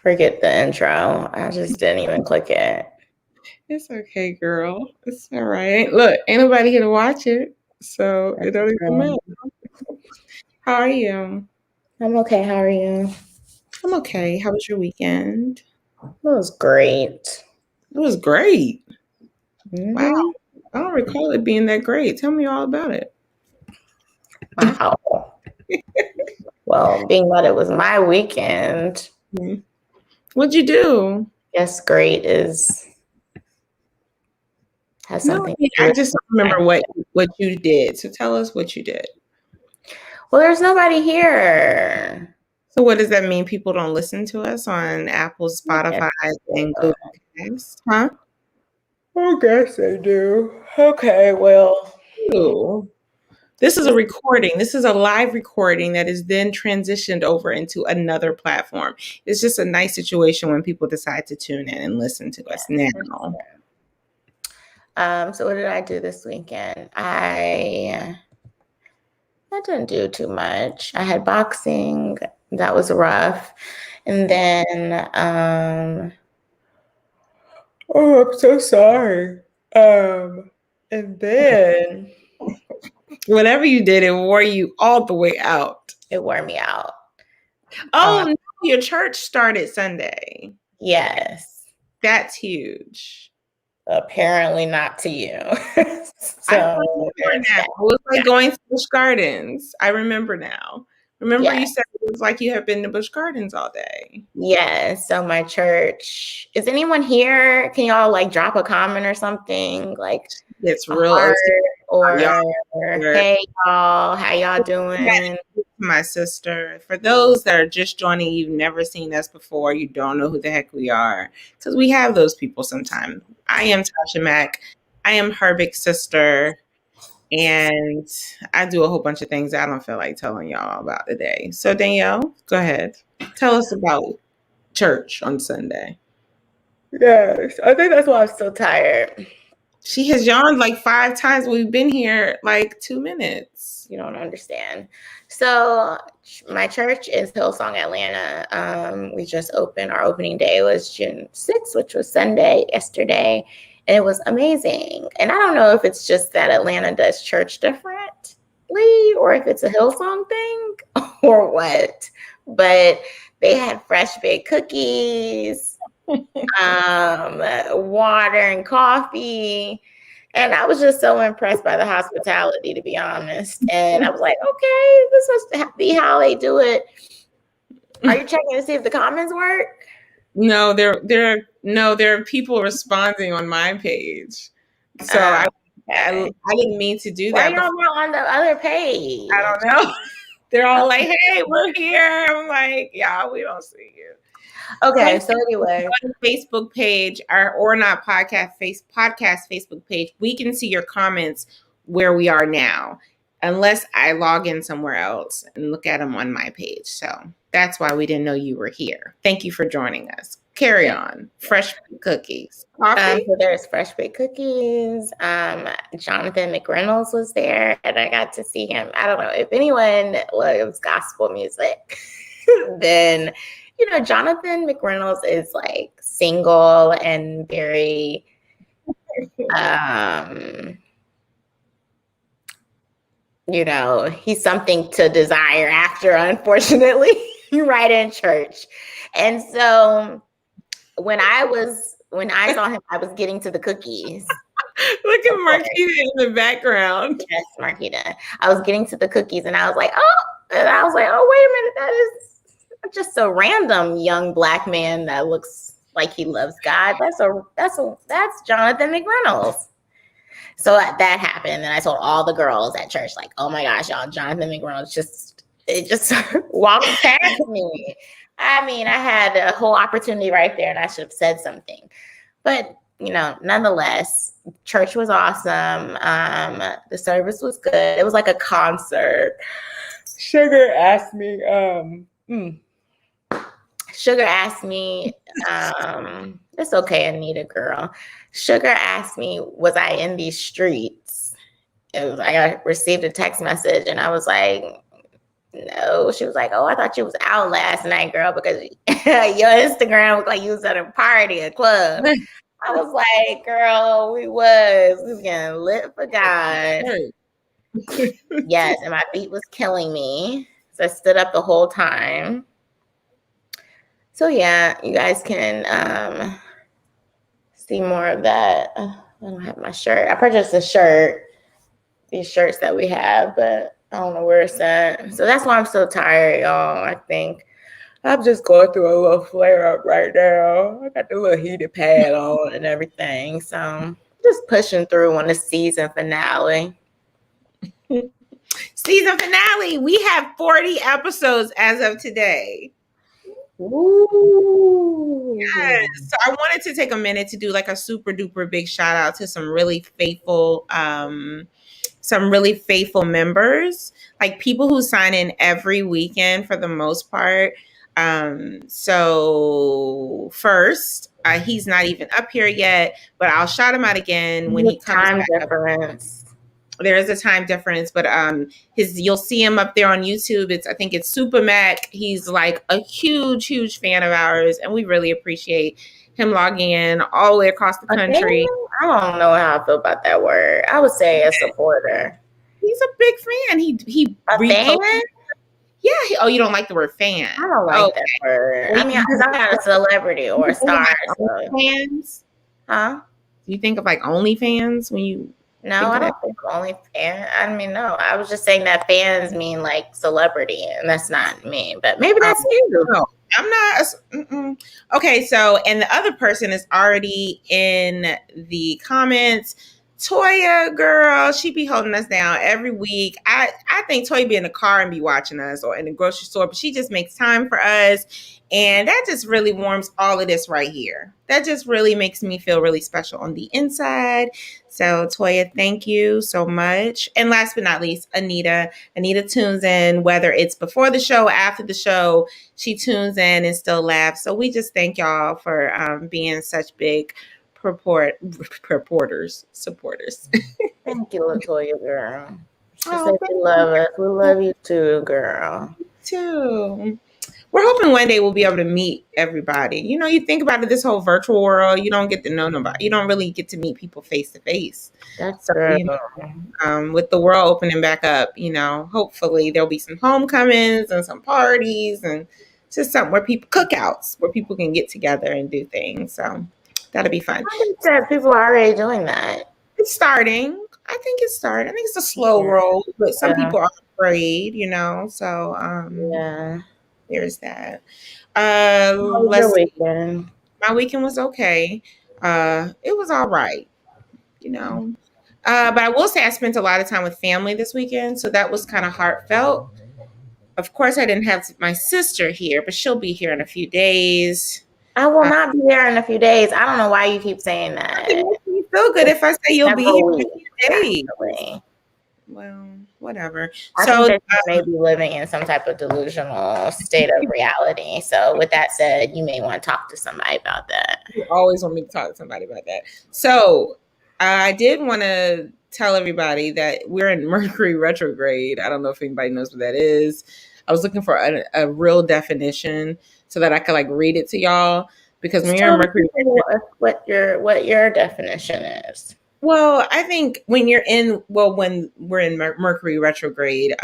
Forget the intro. I just didn't even click it. It's okay, girl. It's all right. Look, ain't nobody here to watch it, so it don't even matter. How are you? I'm okay. How are you? I'm okay. How was your weekend? It was great. It was great. Mm-hmm. Wow. I don't recall it being that great. Tell me all about it. Wow. Well, being that it was my weekend, What'd you do? yes, great has something to do I with just don't remember what you did. So tell us what you did. Well, there's nobody here. So what does that mean? People don't listen to us on Apple, Spotify, and Google Podcasts? Huh? I guess they do. Okay, well. Ooh. This is a recording. This is a live recording that is then transitioned over into another platform. It's just a nice situation when people decide to tune in and listen to us now. So what did I do this weekend? I didn't do too much. I had boxing. That was rough. And then oh, I'm so sorry. And then whatever you did, it wore you all the way out. It wore me out. Oh, no, your church started Sunday. Yes. That's huge. Apparently not to you. So it was like going to Busch Gardens. I remember now. Remember you said it was like you have been to Busch Gardens all day. Yes. So my church. Is anyone here? Can y'all like drop a comment or something? Like it's real. Or hey y'all, how y'all doing? My sister. For those that are just joining, you've never seen us before, you don't know who the heck we are. Because we have those people sometimes. I am Tasha Mack. I am her big sister. And I do a whole bunch of things I don't feel like telling y'all about today. So Danielle, go ahead. Tell us about church on Sunday. Yes, I think that's why I'm so tired. She has yawned like 5 times. We've been here like 2 minutes. You don't understand. So my church is Hillsong Atlanta. We just opened. Our opening day was June 6th, which was Sunday, yesterday. And it was amazing. And I don't know if it's just that Atlanta does church differently or if it's a Hillsong thing or what. But they had fresh baked cookies, water and coffee. And I was just so impressed by the hospitality, to be honest. And I was like, okay, this must be how they do it. Are you checking to see if the comments work? No, there are people responding on my page. So I didn't mean to do that. Why y'all not on the other page? I don't know. They're all like, hey, we're here. I'm like, yeah, we don't see you. Okay, so anyway. On the Facebook page, our ORNOT podcast Facebook page, we can see your comments where we are now, unless I log in somewhere else and look at them on my page. So that's why we didn't know you were here. Thank you for joining us. Carry on. Fresh cookies. So there's fresh baked cookies. Jonathan McReynolds was there, and I got to see him. I don't know if anyone loves gospel music, then Jonathan McReynolds is like single and very he's something to desire after, unfortunately, right in church. And so when I saw him, I was getting to the cookies. Look at Marquita in the background. Yes, Marquita. I was getting to the cookies and I was like, wait a minute, that is just a random young Black man that looks like he loves God. That's Jonathan McReynolds. So that happened, and I told all the girls at church, like, "Oh my gosh, y'all! Jonathan McReynolds just walked past me." I mean, I had a whole opportunity right there, and I should have said something. But nonetheless, church was awesome. The service was good. It was like a concert. Sugar asked me. It's okay, Anita girl. Sugar asked me, was I in these streets? I received a text message and I was like, no. She was like, oh, I thought you was out last night, girl, because your Instagram looked like you was at a party, a club. I was like, girl, we was getting lit for God. Yes, and my feet was killing me. So I stood up the whole time. So yeah, you guys can see more of that. I don't have my shirt. I purchased a shirt, these shirts that we have, but I don't know where it's at. So that's why I'm so tired, y'all. I think I'm just going through a little flare up right now. I got the little heated pad on and everything. So just pushing through on the season finale. Season finale. We have 40 episodes as of today. Ooh. Yes. So I wanted to take a minute to do like a super duper big shout out to some really faithful members, like people who sign in every weekend for the most part. So first, he's not even up here yet, but I'll shout him out again when he comes time back difference. There is a time difference, but you'll see him up there on YouTube. I think it's Super Mac. He's like a huge fan of ours, and we really appreciate him logging in all the way across the country. I don't know how I feel about that word. I would say a supporter. He's a big fan. He a fan? Yeah. You don't like the word fan? I don't like that word. I mean, because I'm not a celebrity or a star. Fans? Huh? You think of like OnlyFans when you? No, I don't think OnlyFans. I mean, no. I was just saying that fans mean like celebrity, and that's not me. But maybe that's you. No, I'm not. Okay, so and the other person is already in the comments. Toya, girl, she be holding us down every week. I think Toya be in the car and be watching us, or in the grocery store, but she just makes time for us. And that just really warms all of this right here. That just really makes me feel really special on the inside. So Toya, thank you so much. And last but not least, Anita. Anita tunes in, whether it's before the show, after the show, she tunes in and still laughs. So we just thank y'all for being such big supporters. Thank you, LaToya, girl. She said you love us. We love you too, girl. Me too. We're hoping one day we'll be able to meet everybody. You know, you think about it, this whole virtual world, you don't get to know nobody. You don't really get to meet people face to face. That's true. You know, with the world opening back up, you know, hopefully there'll be some homecomings and some parties and just something where cookouts, where people can get together and do things. So that'll be fun. I think that people are already doing that. It's starting. I think it's starting. I think it's a slow roll, but some people are afraid, you know. So there's that. How was your weekend? My weekend was okay. It was all right, you know. But I will say I spent a lot of time with family this weekend, so that was kind of heartfelt. Of course, I didn't have my sister here, but she'll be here in a few days. I will not be there in a few days. I don't know why you keep saying that. It makes me feel good if I say you'll be here in a few days. Actually. Well, whatever. I think that you may be living in some type of delusional state of reality. So with that said, you may want to talk to somebody about that. You always want me to talk to somebody about that. So I did want to tell everybody that we're in Mercury retrograde. I don't know if anybody knows what that is. I was looking for a real definition so that I could like read it to y'all, because when you're in Mercury, what your definition is. Well, I think when we're in Mercury retrograde,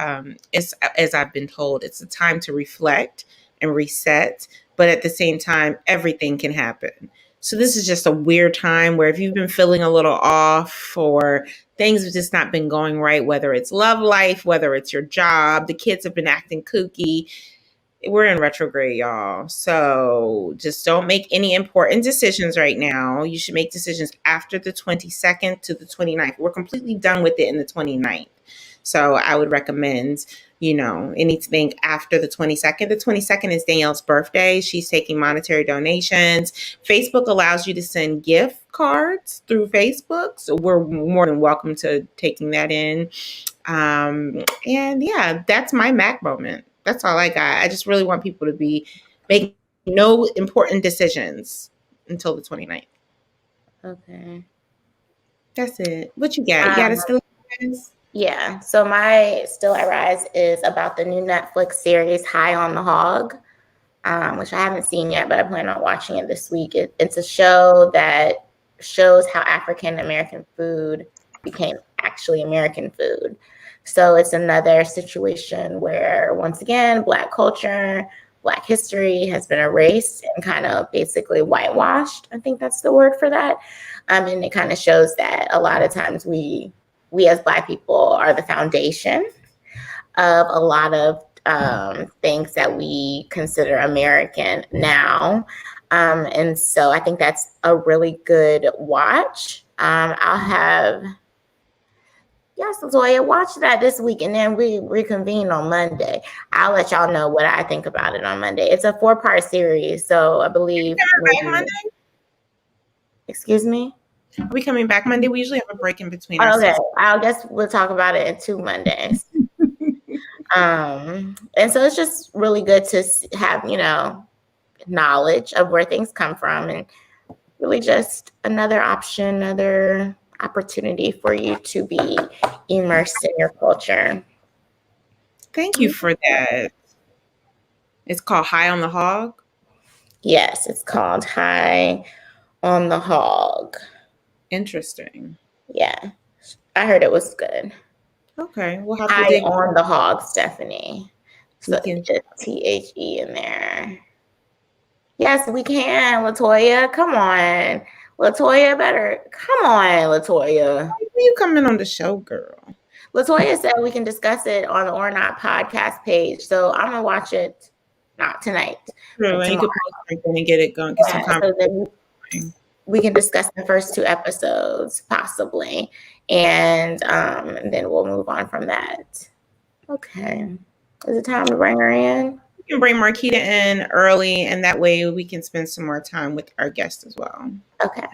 it's, as I've been told, it's a time to reflect and reset, but at the same time, everything can happen. So this is just a weird time where if you've been feeling a little off, or things have just not been going right, whether it's love life, whether it's your job, the kids have been acting kooky. We're in retrograde, y'all. So just don't make any important decisions right now. You should make decisions after the 22nd to the 29th. We're completely done with it in the 29th. So I would recommend, anything after the 22nd. The 22nd is Danielle's birthday. She's taking monetary donations. Facebook allows you to send gift cards through Facebook. So we're more than welcome to taking that in. And yeah, that's my Mac moment. That's all I got. I just really want people to be making no important decisions until the 29th. Okay. That's it. What you got? You got it still? Yeah. So my Still I Rise is about the new Netflix series High on the Hog, which I haven't seen yet, but I plan on watching it this week. It's a show that shows how African American food became actually American food. So it's another situation where, once again, Black culture, Black history has been erased and kind of basically whitewashed. I think that's the word for that. And it kind of shows that a lot of times we as Black people are the foundation of a lot of things that we consider American now. And so I think that's a really good watch. I'll have, yes, Latoya, watch that this week and then we reconvene on Monday. I'll let y'all know what I think about it on Monday. It's a 4-part series. So I believe. Back Monday? Excuse me? Are we coming back Monday? We usually have a break in between our Okay, seasons. I guess we'll talk about it in 2 Mondays. And so it's just really good to have, knowledge of where things come from, and really just another option, another opportunity for you to be immersed in your culture. Thank you for that. It's called High on the Hog? Yes, it's called High on the Hog. Interesting. Yeah, I heard it was good. Okay, we'll have to High dig. on the Hog, Stephanie. So We can. it's THE in there. Yes, we can, Latoya. Come on. Latoya better. Come on, Latoya. Why are you coming on the show, girl? Latoya said we can discuss it on the ORNOT podcast page. So I'm going to watch it, not tonight. True, and you could post something and get it going. Get some So then we can discuss the first 2 episodes, possibly. And then we'll move on from that. Okay. Is it time to bring her in? We can bring Marquita in early, and that way we can spend some more time with our guest as well. Okay.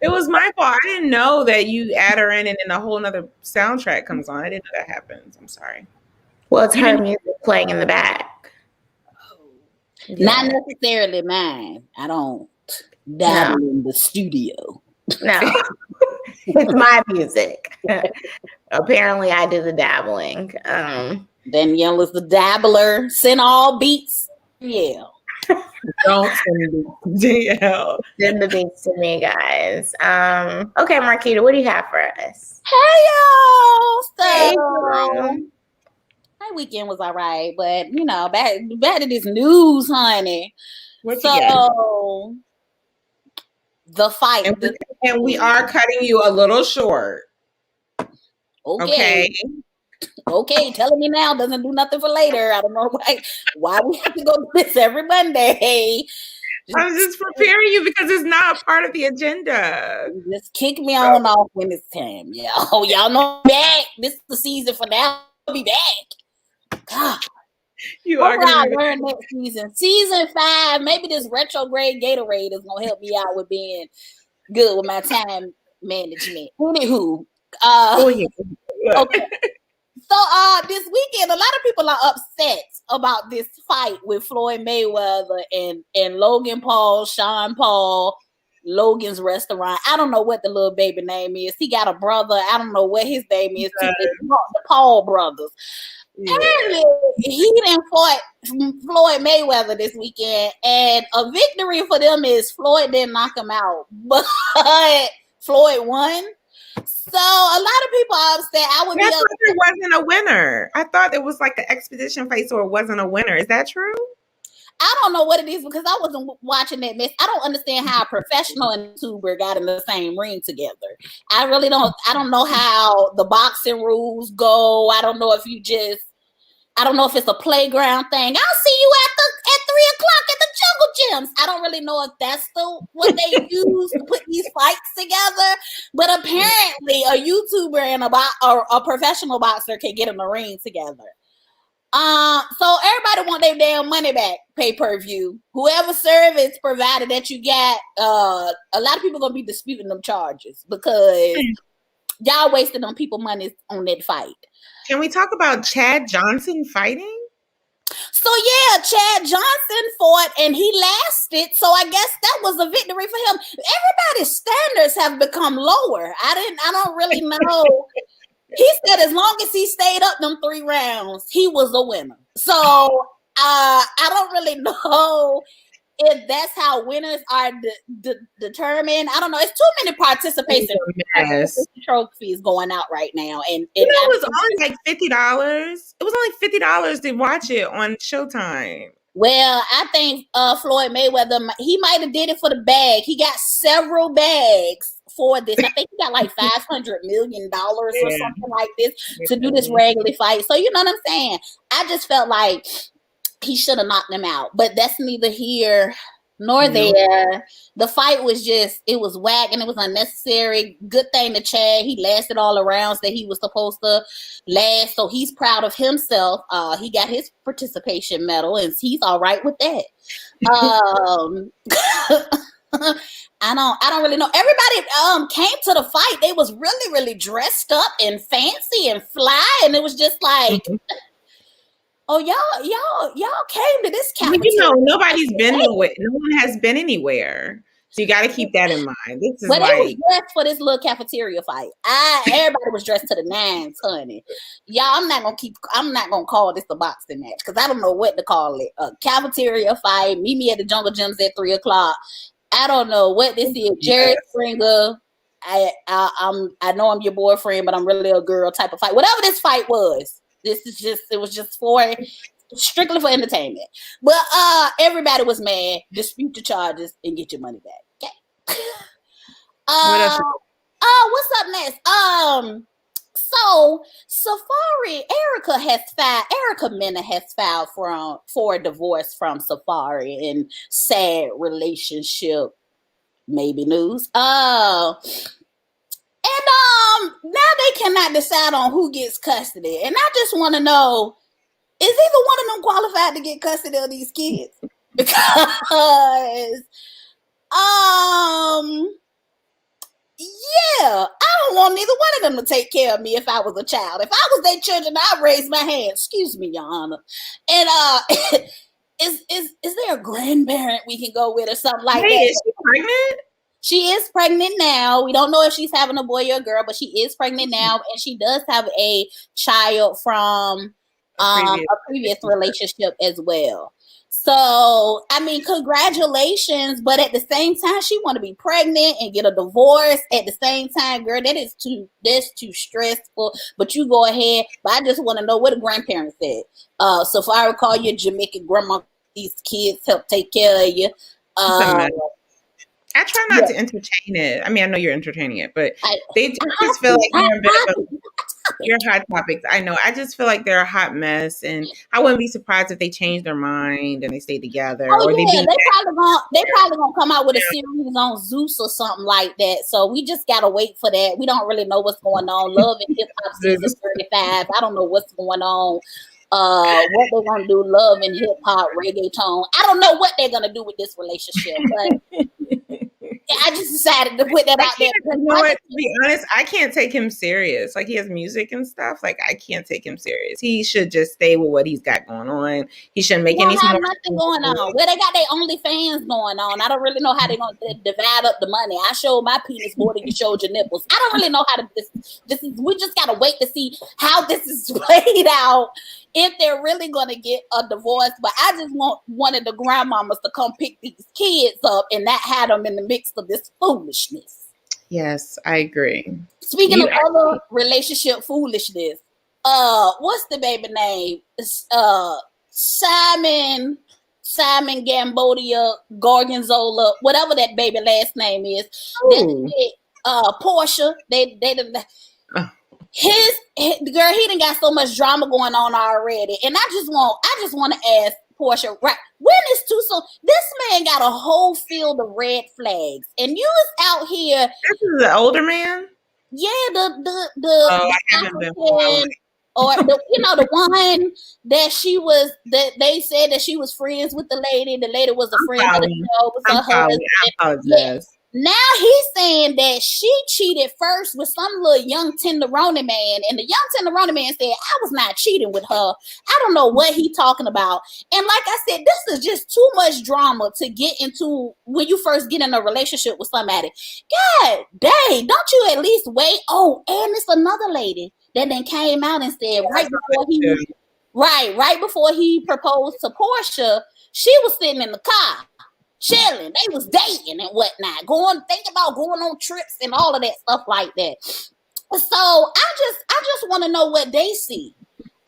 It was my fault. I didn't know that you add her in and then a whole nother soundtrack comes on. I didn't know that happens. I'm sorry. Well, it's her music playing in the back. Not necessarily mine. I don't dabble in the studio. No. It's my music. Apparently I do the dabbling. Danielle is the dabbler. Send all beats. Yeah. Don't send DL. Send the beats to me, guys. Okay, Marquita, what do you have for us? Hey y'all. Hey, my weekend was all right, but back to this news, honey. What so you got? The fight. And we are cutting you a little short. Okay. Telling me now doesn't do nothing for later. I don't know why we have to go do this every Monday. I'm just preparing you because it's not part of the agenda. Just kick me on off when it's time. Y'all know I'm back. This is the season for now. I'll be back. God. You are going to learn next season. Season 5, maybe this retrograde Gatorade is going to help me out with being good with my time management. Anywho. Okay. So this weekend, a lot of people are upset about this fight with Floyd Mayweather and Logan Paul, Sean Paul, Logan's restaurant. I don't know what the little baby name is. He got a brother. I don't know what his name is. The Paul brothers. Yeah. Apparently, he done fought Floyd Mayweather this weekend, and a victory for them is Floyd didn't knock him out, but Floyd won. So a lot of people are upset. I thought it wasn't a winner. I thought it was like an expedition fight, so it wasn't a winner. Is that true? I don't know what it is because I wasn't watching that mess. I don't understand how a professional and YouTuber got in the same ring together. I really don't. I don't know how the boxing rules go. I don't know if it's a playground thing. I'll see you at 3:00 at the Jungle Gyms. I don't really know if that's what they use to put these fights together. But apparently, a YouTuber and a professional boxer can get in the ring together. So everybody want their damn money back, pay-per-view. Whoever service provided that you got, a lot of people gonna be disputing them charges because y'all wasted on people money on that fight. Can we talk about Chad Johnson fighting? So yeah, Chad Johnson fought and he lasted. So I guess that was a victory for him. Everybody's standards have become lower. I don't really know. He said as long as he stayed up them 3 rounds, he was a winner. So I don't really know if that's how winners are determined. I don't know. It's too many participation trophies going out right now, and it was only like $50. It was only $50 to watch it on Showtime. Well, I think Floyd Mayweather, he might have did it for the bag. He got several bags for this. I think he got like $500 million or something like this to do this regular fight. So you know what I'm saying? I just felt like he should have knocked him out, but that's neither here nor there. The fight was it was whack and it was unnecessary. Good thing to Chad, he lasted all the rounds that he was supposed to last, so he's proud of himself. He got his participation medal and he's all right with that. I don't really know. Everybody came to the fight. They was really, really dressed up and fancy and fly, and it was just like oh, y'all came to this cafeteria. Nobody's been nowhere. No one has been anywhere. So you got to keep that in mind. This is they was dressed for this little cafeteria fight. Everybody was dressed to the nines, honey. Y'all, I'm not gonna call this a boxing match because I don't know what to call it. A cafeteria fight. Meet me at the Jungle Gyms at 3:00. I don't know what this is. Jerry Springer. I know I'm your boyfriend, but I'm really a girl type of fight. Whatever this fight was. It was just strictly for entertainment. But everybody was mad. Dispute the charges and get your money back. Okay. What's up next? So Safari, Erica Mena has filed for a divorce from Safari in sad relationship, maybe news. And now they cannot decide on who gets custody. And I just want to know, is either one of them qualified to get custody of these kids? Because, yeah, I don't want neither one of them to take care of me if I was a child. If I was their children, I'd raise my hand. Excuse me, Your Honor. And is there a grandparent we can go with or something like that? Is she pregnant? She is pregnant now. We don't know if she's having a boy or a girl, but she is pregnant now, and she does have a child from a previous relationship as well. So, I mean, congratulations, but at the same time, she want to be pregnant and get a divorce at the same time, girl. That's too stressful. But you go ahead. But I just want to know what the grandparents said. So if I recall your Jamaican grandma, these kids help take care of you. I try not to entertain it. I mean, I know you're entertaining it, but they just feel like you're a bit of your hot topics. I know. I just feel like they're a hot mess, and I wouldn't be surprised if they change their mind and they stay together. Oh or yeah, they probably gonna come out with a series on Zeus or something like that. So we just gotta wait for that. We don't really know what's going on. Love and Hip Hop season 35. I don't know what's going on. What they're gonna do? Love and Hip Hop, reggaeton. I don't know what they're gonna do with this relationship, but. I just decided to put that out there. You know what? To be honest, I can't take him serious. Like, he has music and stuff. Like, I can't take him serious. He should just stay with what he's got going on. He shouldn't make any more. Nothing going on. Well, they got their OnlyFans going on. I don't really know how they're going to divide up the money. I showed my penis more than you showed your nipples. I don't really know how to. We just got to wait to see how this is played out. If they're really going to get a divorce, but I just want one of the grandmamas to come pick these kids up and not have them in the mix of this foolishness. Yes, I agree. Speaking of other relationship foolishness, what's the baby name? Simon Gambodia Gorgonzola, whatever that baby last name is. Portia, his girl, he done got so much drama going on already, and I just want to ask Portia, right? When is too soon? This man got a whole field of red flags, and you is out here. This is an older man. Yeah, the African, or the one that they said that she was friends with the lady. The lady was a friend of the show. Was her husband. I apologize. Now he's saying that she cheated first with some little young tenderoni man, and the young tenderoni man said, "I was not cheating with her." I don't know what he talking about. And like I said, this is just too much drama to get into when you first get in a relationship with somebody. God dang, don't you at least wait? Oh, and it's another lady that then came out and said right before he proposed to Portia, she was sitting in the car chilling. They was dating and whatnot, thinking about going on trips and all of that stuff like that. So I just want to know what they see.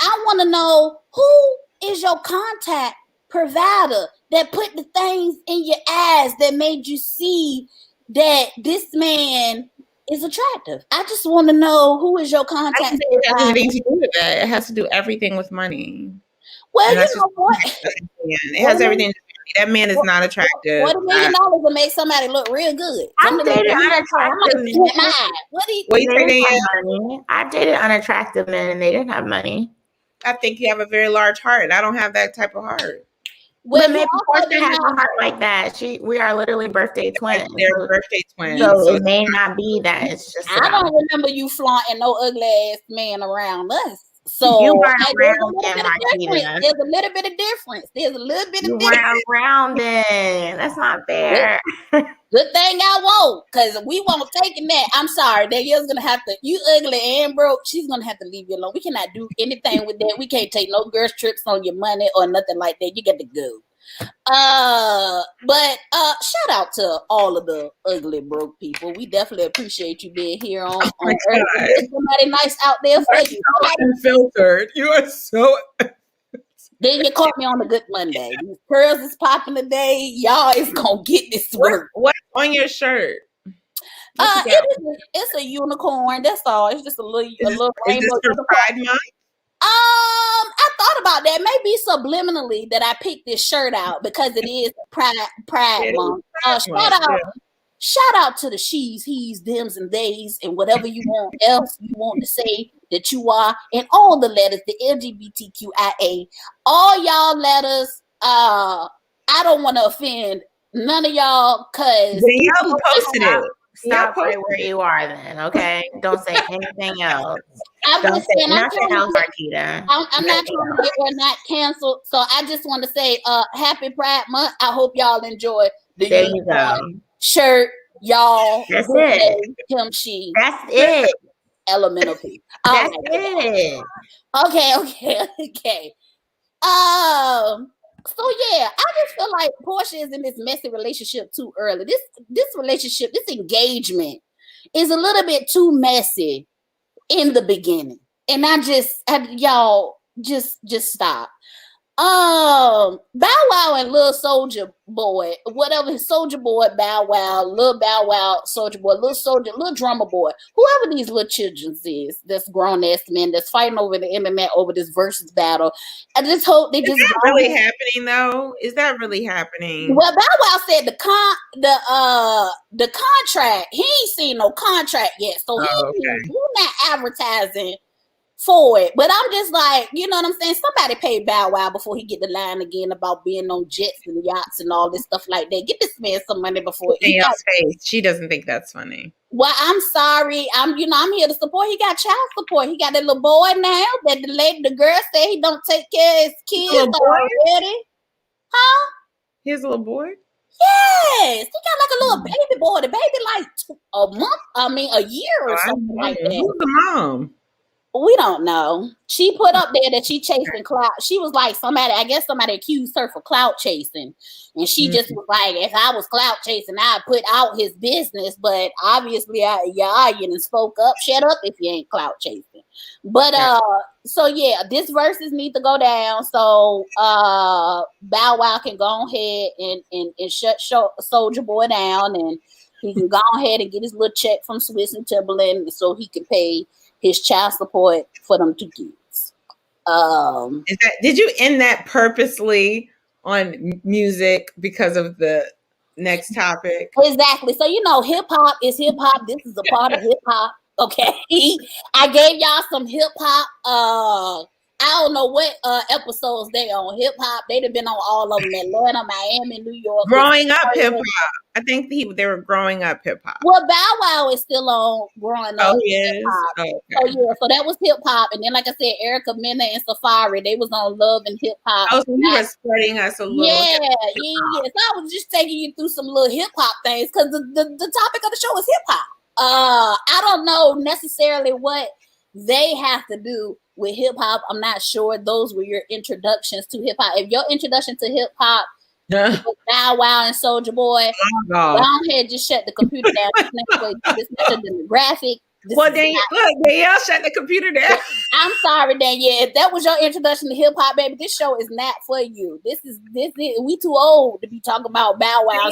I want to know who is your contact provider that put the things in your eyes that made you see that this man is attractive. I just want to know who is your contact. It has anything to do with that. It has to do everything with money. Well, you know what? It has everything. That man is not attractive. $1 million will make somebody look real good. I've dated unattractive men. I've dated unattractive men and they didn't have money. I think you have a very large heart, and I don't have that type of heart. Well, maybe Portia has a heart like that. We are literally birthday twins. They're birthday twins. So it may not be that. It's just I don't remember you flaunting no ugly ass man around us. So you weren't around then, Marquita. There's a little bit of difference. You weren't around then. That's not fair. Good thing I won't, because we won't take that. I'm sorry. That girl's gonna have to. You ugly and broke. She's gonna have to leave you alone. We cannot do anything with that. We can't take no girls trips on your money or nothing like that. You got to go. But shout out to all of the ugly broke people. We definitely appreciate you being here on Earth. There's somebody nice out there for you. Unfiltered. You are so. Then you caught me on a good Monday. These curls is popping today. Y'all is gonna get this work. What's on your shirt? It's a unicorn. That's all. It's just a little rainbow. Is this for Pride Month? I thought about that. Maybe subliminally that I picked this shirt out because it is Pride Month. Shout out to the she's, he's, thems, and theys, and whatever you want to say that you are, and all the letters, the LGBTQIA, all y'all letters. I don't want to offend none of y'all because y'all posted it. Stop right where you are then, okay? Don't say anything else. I'm not trying to get or not canceled. So I just want to say happy Pride Month. I hope y'all enjoy the shirt, y'all. That's it. Him, she. That's it. Elemental P. That's it. Okay. So yeah, I just feel like Portia is in this messy relationship too early. This relationship, this engagement is a little bit too messy in the beginning. And y'all just stop. Bow Wow and Lil Soldier Boy, whatever, Soldier Boy, Bow Wow, Lil Bow Wow, Soldier Boy, Lil Soldier, Lil Drummer Boy, whoever these little children is, this grown ass men that's fighting over the internet over this versus battle. I just hope they Is that really happening though? Is that really happening? Well, Bow Wow said the contract. He ain't seen no contract yet, so he's not advertising for it. But I'm just like, you know what I'm saying? Somebody paid Bow Wow before he get the line again about being on jets and yachts and all this stuff like that. Get this man some money before she doesn't think that's funny. Well, I'm sorry. I'm here to support. He got child support. He got a little boy now that the girl said he don't take care of his kids already. Huh? He has a little boy? Yes. He got like a little baby boy. The baby like a year or something like that. Who's the mom? We don't know. She put up there that she chasing clout. She was like somebody accused her for clout chasing. And she just was like, if I was clout chasing, I'd put out his business. But obviously, you spoke up. Shut up if you ain't clout chasing. But so yeah, this verses need to go down. So Bow Wow can go ahead and shut Soldier Boy down, and he can go ahead and get his little check from Swiss and Timberland so he can pay his child support for them 2 kids. Did you end that purposely on music because of the next topic? Exactly. So hip hop is hip hop. This is a part of hip hop. Okay. I gave y'all some hip hop. I don't know what episodes they on hip hop. They'd have been on all of them: Atlanta, Miami, New York. Growing up hip hop. I think they were growing up hip hop. Well, Bow Wow is still on growing up hip hop. Oh, okay. So yeah, so that was hip hop, and then like I said, Erica Mena and Safari, they was on Love and Hip Hop. Oh, so you were spreading us a little. Yeah. So I was just taking you through some little hip hop things because the topic of the show is hip hop. I don't know necessarily what they have to do with hip hop. I'm not sure those were your introductions to hip hop. If your introduction to hip hop was Bow Wow and Soulja Boy, go ahead, just shut the computer down. This is not your demographic. Well, Danielle shut the computer down. I'm sorry, Danielle. If that was your introduction to hip hop, baby, this show is not for you. This is we too old to be talking about Bow Wow.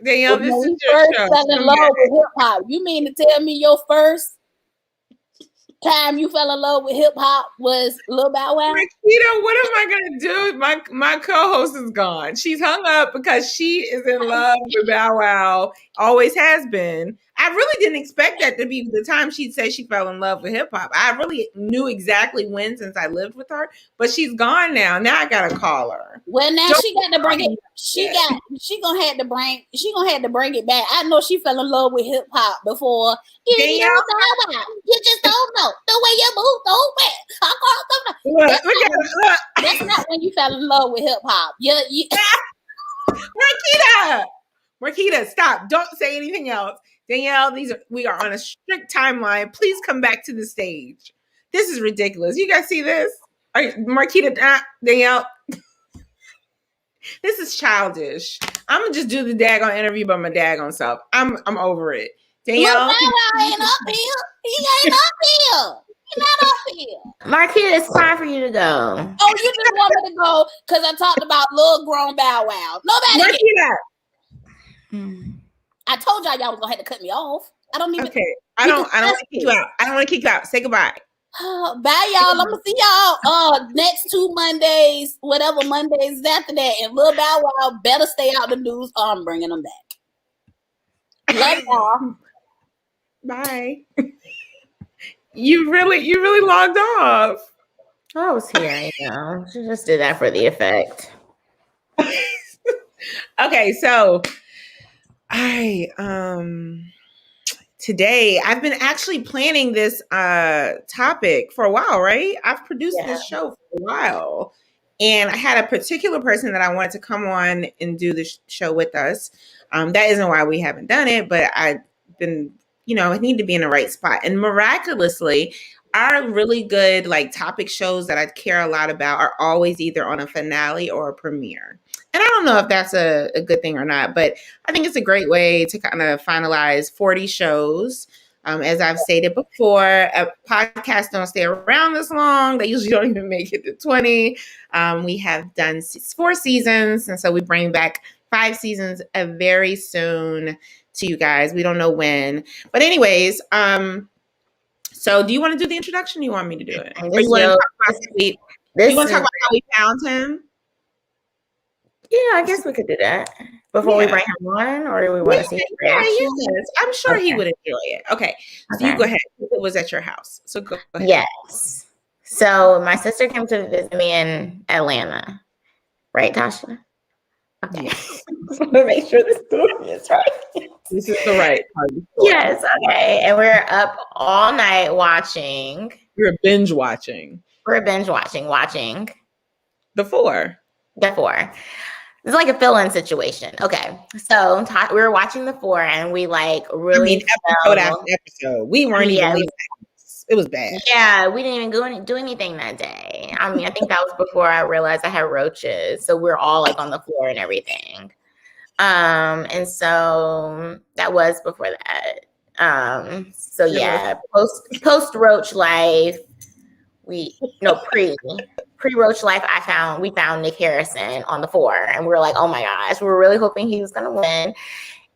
Danielle, this is your first show. Fell in love with hip hop. You mean to tell me your first time you fell in love with hip hop was Lil Bow Wow? Marquita, what am I gonna do? My co-host is gone. She's hung up because she is in love with Bow Wow. Always has been. I really didn't expect that to be the time she'd say she fell in love with hip hop. I really knew exactly when since I lived with her, but she's gone now. Now I gotta call her. Well, now she got to bring it. She gonna have to bring it back. I know she fell in love with hip hop before. You just don't know the way you move, that's not when you fell in love with hip hop. Marquita, stop! Don't say anything else. Danielle, we are on a strict timeline. Please come back to the stage. This is ridiculous. You guys see this? Marquita, Danielle, this is childish. I'm gonna just do the daggone interview by my daggone self. I'm over it. Danielle, ain't up here. He ain't up here. He's not up here. Marquita, it's time for you to go. Oh, you just want me to go because I talked about little grown Bow Wow. Nobody. Marquita. I told y'all was gonna have to cut me off. I don't even. Okay, I don't want to kick you out. I don't want to kick you out. Say goodbye. Bye, y'all. I'm gonna see y'all next 2 Mondays, whatever Mondays after that. And Lil Bow Wow better stay out the news. I'm bringing them back. Love y'all. Bye. You really logged off. I was here. She just did that for the effect. Okay, so today I've been actually planning this topic for a while, right? I've produced this show for a while, and I had a particular person that I wanted to come on and do the show with us. That isn't why we haven't done it, but I've been, I need to be in the right spot. And miraculously, our really good topic shows that I care a lot about are always either on a finale or a premiere. And I don't know if that's a good thing or not, but I think it's a great way to kind of finalize 40 shows. As I've stated before, a podcast don't stay around this long. They usually don't even make it to 20. We have done 4 seasons, and so we bring back 5 seasons very soon to you guys. We don't know when. But anyways, so do you want to do the introduction or you want me to do it? Or you want to talk about how we found him? Yeah, I guess we could do that before we bring him on, or do we want to see his reaction? Yes. I'm sure he would enjoy it. Okay, so you go ahead. It was at your house, so go ahead. Yes. So my sister came to visit me in Atlanta, right, Tasha? Okay. Yes. I want to make sure the story is right. This is the right part. Yes. Okay. And we're up all night watching. We're binge watching. Watching The 4. It's like a fill-in situation. Okay, so we were watching The 4, and we really episode after episode. We weren't even leaving. It was bad. Yeah, we didn't even do anything that day. I mean, I think that was before I realized I had roaches, so we're all on the floor and everything. And so that was before that. So yeah, post roach life. Pre-roach life, we found Nick Harrison on The 4, and we were like, oh my gosh, we were really hoping he was gonna win.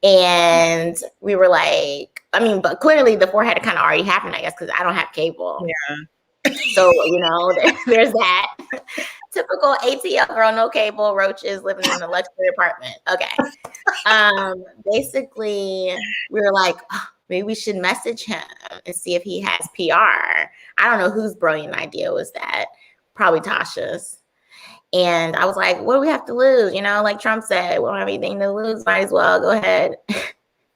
And we were like, but clearly The 4 had to kind of already happen, I guess, because I don't have cable. Yeah. So, there's that typical ATL girl, no cable, roaches, living in a luxury apartment. Okay. Basically, we were like, oh, maybe we should message him and see if he has PR. I don't know whose brilliant idea was that. Probably Tasha's. And I was like, what do we have to lose? You know, like Trump said, we don't have anything to lose. Might as well go ahead,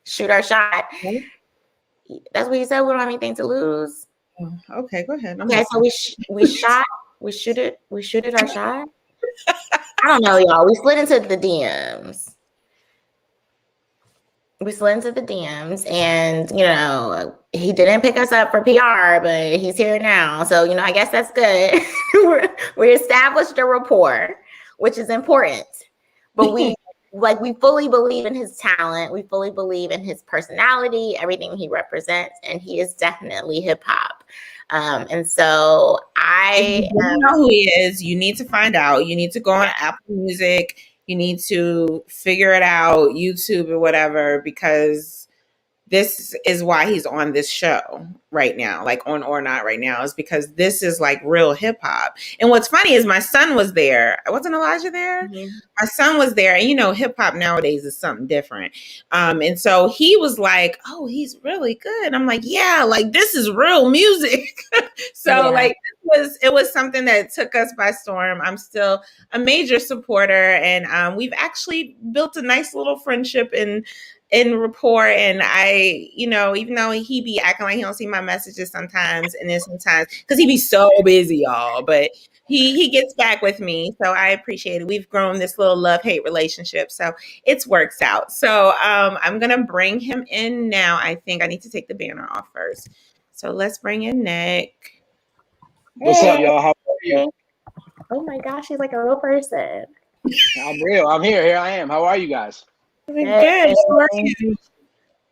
shoot our shot. That's what he said. We don't have anything to lose. Okay, go ahead. Okay, so we shoot it our shot. I don't know, y'all. We slid into the DMs. And, you know, he didn't pick us up for PR, but he's here now. So, you know, I guess that's good. we established a rapport, which is important. But we fully believe in his talent. We fully believe in his personality, everything he represents, and he is definitely hip hop. And so if you don't know who he is, you need to find out. You need to go on Apple Music. You need to figure it out, YouTube or whatever, because this is why he's on this show right now, like on ORNOT right now, is because this is like real hip hop. And what's funny is my son was there. Wasn't Elijah there? Mm-hmm. My son was there. And, you know, hip hop nowadays is something different. And so he was like, oh, he's really good. I'm like, yeah, like this is real music. So like it was something that took us by storm. I'm still a major supporter. And we've actually built a nice little friendship in rapport. And I, you know, even though he be acting like he don't see my messages sometimes, and then sometimes because he be so busy, y'all, but he gets back with me, so I appreciate it. We've grown this little love-hate relationship, so it works out. So I'm gonna bring him in now. I think I need to take the banner off first, so let's bring in Nick. What's up, y'all? How are you? Oh my gosh, he's like a real person. I'm real. I'm here. Here I am. How are you guys? Good.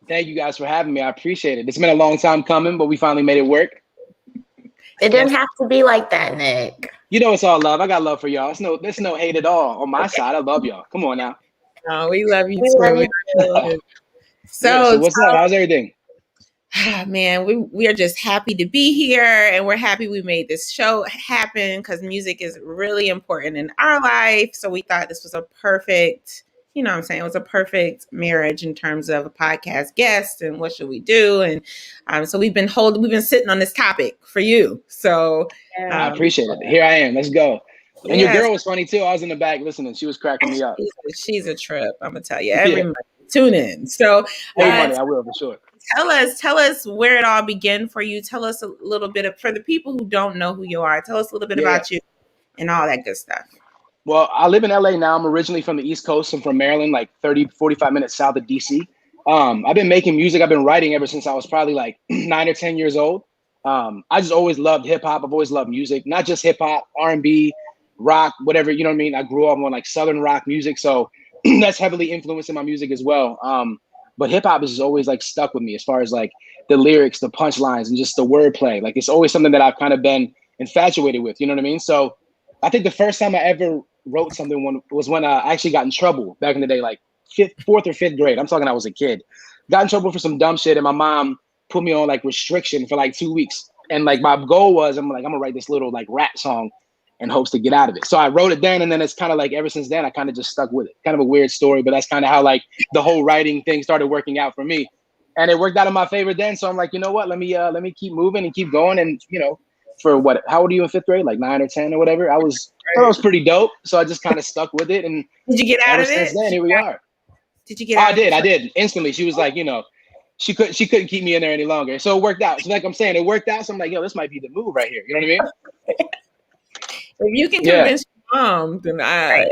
Thank you guys for having me. I appreciate it. It's been a long time coming, but we finally made it work. It didn't have to be like that, Nick. You know, it's all love. I got love for y'all. There's no hate at all on my side. I love y'all. Come on now. Oh, we love you too. So what's up? How's everything? Man, we are just happy to be here, and we're happy we made this show happen because music is really important in our life. So we thought this was a perfect, you know what I'm saying, it was a perfect marriage in terms of a podcast guest and what should we do. And so we've been sitting on this topic for you. So I appreciate it. Here I am. Let's go. And your girl was funny too. I was in the back listening. She was cracking me up. She's a trip. I'm gonna tell you every month. Tune in. So every I will for sure. Tell us where it all began for you. Tell us a little bit for the people who don't know who you are. Tell us a little bit about you and all that good stuff. Well, I live in LA now. I'm originally from the East Coast. I'm from Maryland, like 45 minutes south of DC. I've been making music. I've been writing ever since I was probably like 9 or 10 years old. I just always loved hip hop. I've always loved music, not just hip hop, R&B, rock, whatever, you know what I mean? I grew up on like Southern rock music. So that's heavily influencing my music as well. But hip hop is always like stuck with me as far as like the lyrics, the punchlines, and just the wordplay. Like it's always something that I've kind of been infatuated with, you know what I mean? So I think the first time I ever wrote something was when I actually got in trouble back in the day, like fourth or fifth grade. I'm talking, I was a kid. Got in trouble for some dumb shit, and my mom put me on like restriction for like 2 weeks. And like my goal was, I'm gonna write this little like rap song in hopes to get out of it. So I wrote it then, and then it's kind of like ever since then I kind of just stuck with it. Kind of a weird story, but that's kind of how like the whole writing thing started working out for me, and it worked out in my favor then. So I'm like, you know what? Let me keep moving and keep going, and you know. For what? How old are you in fifth grade? Like 9 or 10 or whatever. I thought it was pretty dope, so I just kind of stuck with it. And did you get out of it? Since then, here we are. Did you get out? I did instantly. She was like, you know, she couldn't keep me in there any longer, so it worked out. So like I'm saying, it worked out. So I'm like, yo, this might be the move right here. You know what I mean? If you can convince your mom, then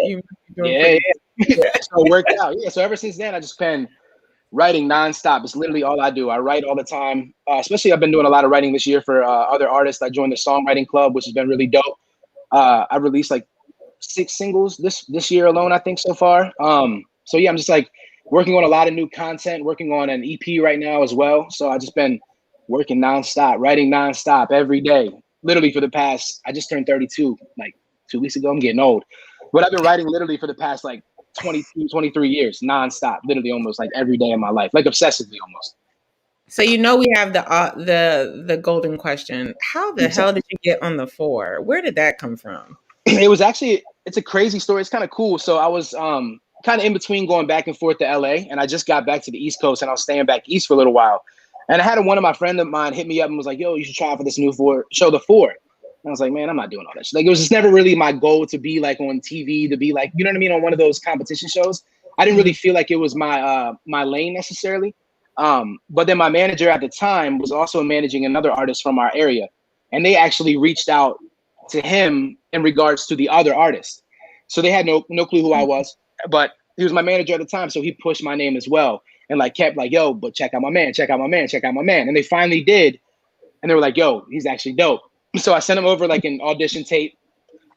you So it worked out. Yeah. So ever since then, I just been writing nonstop. It's literally all I do. I write all the time. Especially I've been doing a lot of writing this year for other artists. I joined the songwriting club, which has been really dope. I released like 6 singles this year alone, I think so far. So yeah, I'm just like working on a lot of new content, working on an EP right now as well. So I just been working nonstop, writing nonstop every day. Literally for the past, I just turned 32 like 2 weeks ago. I'm getting old, but I've been writing literally for the past like 22, 23 years, nonstop, literally almost like every day of my life, like obsessively almost. So you know we have the golden question. How the hell did you get on the 4? Where did that come from? it was actually, it's a crazy story. It's kind of cool. So I was kind of in between going back and forth to LA, and I just got back to the East Coast, and I was staying back east for a little while. And I had one of my friends of mine hit me up and was like, yo, you should try for this new show, The Ford. And I was like, man, I'm not doing all that shit. Like, it was just never really my goal to be like on TV, to be like, you know what I mean, on one of those competition shows. I didn't really feel like it was my my lane necessarily. But then my manager at the time was also managing another artist from our area. And they actually reached out to him in regards to the other artist. So they had no clue who I was, but he was my manager at the time. So he pushed my name as well and like kept like, yo, but check out my man, check out my man, check out my man. And they finally did. And they were like, yo, he's actually dope. So I sent him over like an audition tape.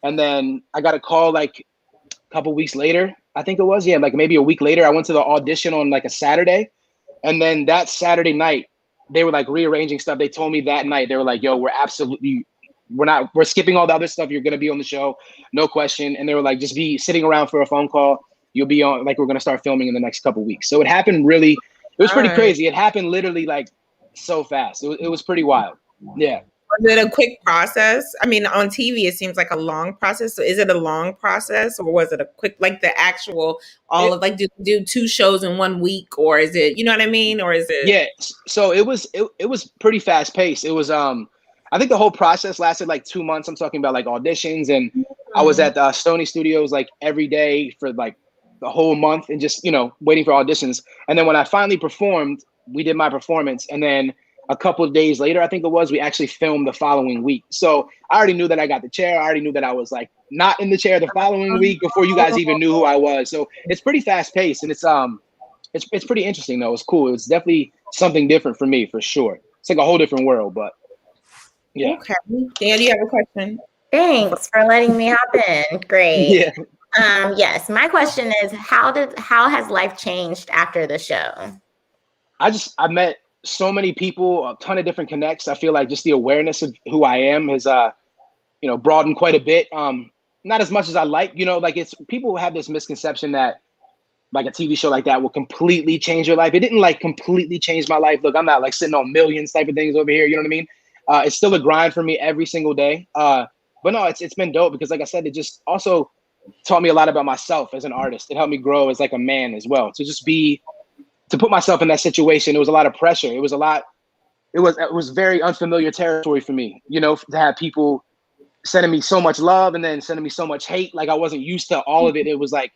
And then I got a call like a couple weeks later, I think it was. Yeah, like maybe a week later, I went to the audition on like a Saturday. And then that Saturday night, they were like rearranging stuff. They told me that night, they were like, yo, we're skipping all the other stuff. You're going to be on the show. No question. And they were like, just be sitting around for a phone call. You'll be on, like, we're going to start filming in the next couple weeks. So it happened really, it was pretty crazy. It happened literally like so fast. It was pretty wild. Yeah. Was it a quick process? I mean, on TV, it seems like a long process. So is it a long process, or was it a quick, like the actual, do 2 shows in 1 week, or is it, you know what I mean? Or is it? Yeah. So it was pretty fast paced. It was, I think the whole process lasted like 2 months. I'm talking about like auditions, and I was at the Stony Studios like every day for like the whole month and just, you know, waiting for auditions. And then when I finally performed, we did my performance, and then a couple of days later, I think it was, we actually filmed the following week. So I already knew that I got the chair. I already knew that I was like not in the chair the following week before you guys even knew who I was. So it's pretty fast paced, and it's pretty interesting though. It's cool. It's definitely something different for me, for sure. It's like a whole different world, but yeah. Okay. Dan, do you have a question? Thanks for letting me hop in. Great. Yeah. Yes, my question is, how has life changed after the show? I met so many people, a ton of different connects. I feel like just the awareness of who I am has, you know, broadened quite a bit. Not as much as I like, you know, like it's, people have this misconception that like a TV show like that will completely change your life. It didn't like completely change my life. Look, I'm not like sitting on millions type of things over here. You know what I mean? It's still a grind for me every single day. But no, it's been dope because like I said, it just also taught me a lot about myself as an artist. It helped me grow as like a man as well. To put myself in that situation, it was a lot of pressure. It was very unfamiliar territory for me, you know, to have people sending me so much love and then sending me so much hate. Like I wasn't used to all of it. It was like,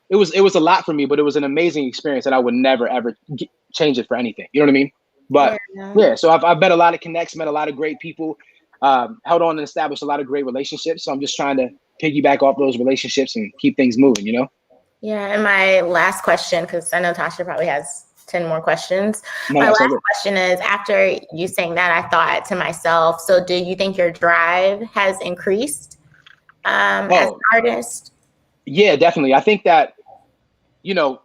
it was a lot for me, but it was an amazing experience that I would never, ever change it for anything. You know what I mean? But yeah, so I've met a lot of connects, met a lot of great people, held on and established a lot of great relationships. So I'm just trying to piggyback off those relationships and keep things moving, you know? Yeah, and my last question, because I know Tasha probably has 10 more questions. My last question is, after you saying that, I thought to myself, so do you think your drive has increased as an artist? Yeah, definitely. I think that, you know,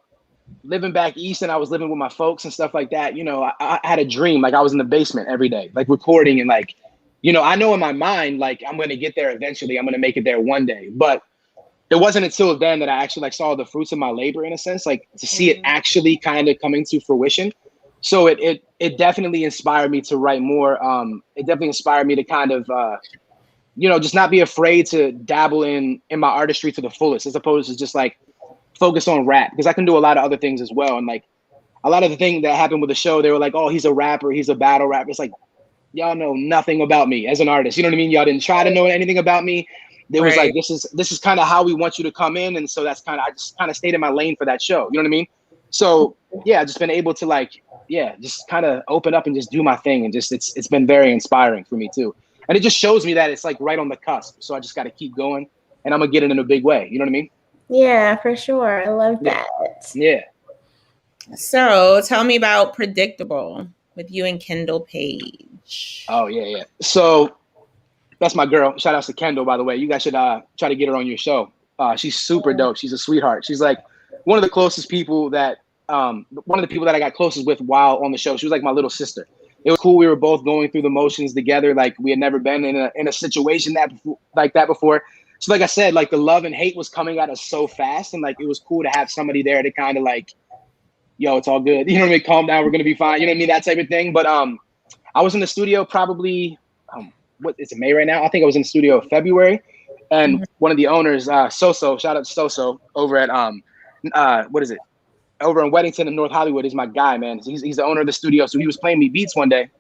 living back east and I was living with my folks and stuff like that, you know, I had a dream. Like I was in the basement every day, like recording and like, you know, I know in my mind, like I'm going to get there eventually. I'm going to make it there one day. But it wasn't until then that I actually like saw the fruits of my labor in a sense, like to see it actually kind of coming to fruition. So it definitely inspired me to write more. It definitely inspired me to kind of, you know, just not be afraid to dabble in my artistry to the fullest, as opposed to just like focus on rap, because I can do a lot of other things as well. And like a lot of the thing that happened with the show, they were like, oh, he's a rapper, he's a battle rapper. It's like, y'all know nothing about me as an artist. You know what I mean? Y'all didn't try to know anything about me. It was like, this is kind of how we want you to come in. And so that's kind of, I just kind of stayed in my lane for that show. You know what I mean? So yeah, I've just been able to like, yeah, just kind of open up and just do my thing. And just, it's been very inspiring for me too. And it just shows me that it's like right on the cusp. So I just got to keep going and I'm gonna get it in a big way. You know what I mean? Yeah, for sure. I love that. Yeah. So tell me about Predictable with you and Kendall Page. Oh yeah. So that's my girl. Shout out to Kendall, by the way. You guys should try to get her on your show. She's super dope. She's a sweetheart. She's like one of the closest people that, one of the people that I got closest with while on the show. She was like my little sister. It was cool. We were both going through the motions together. Like we had never been in a situation like that before. So like I said, like the love and hate was coming at us so fast. And like, it was cool to have somebody there to kind of like, yo, it's all good. You know what I mean? Calm down. We're going to be fine. You know what I mean? That type of thing. But I was in the studio probably, what is it, May right now? I think I was in the studio in February. And one of the owners, Soso, shout out to Soso over at over in Weddington in North Hollywood, is my guy, man. He's the owner of the studio. So he was playing me beats one day,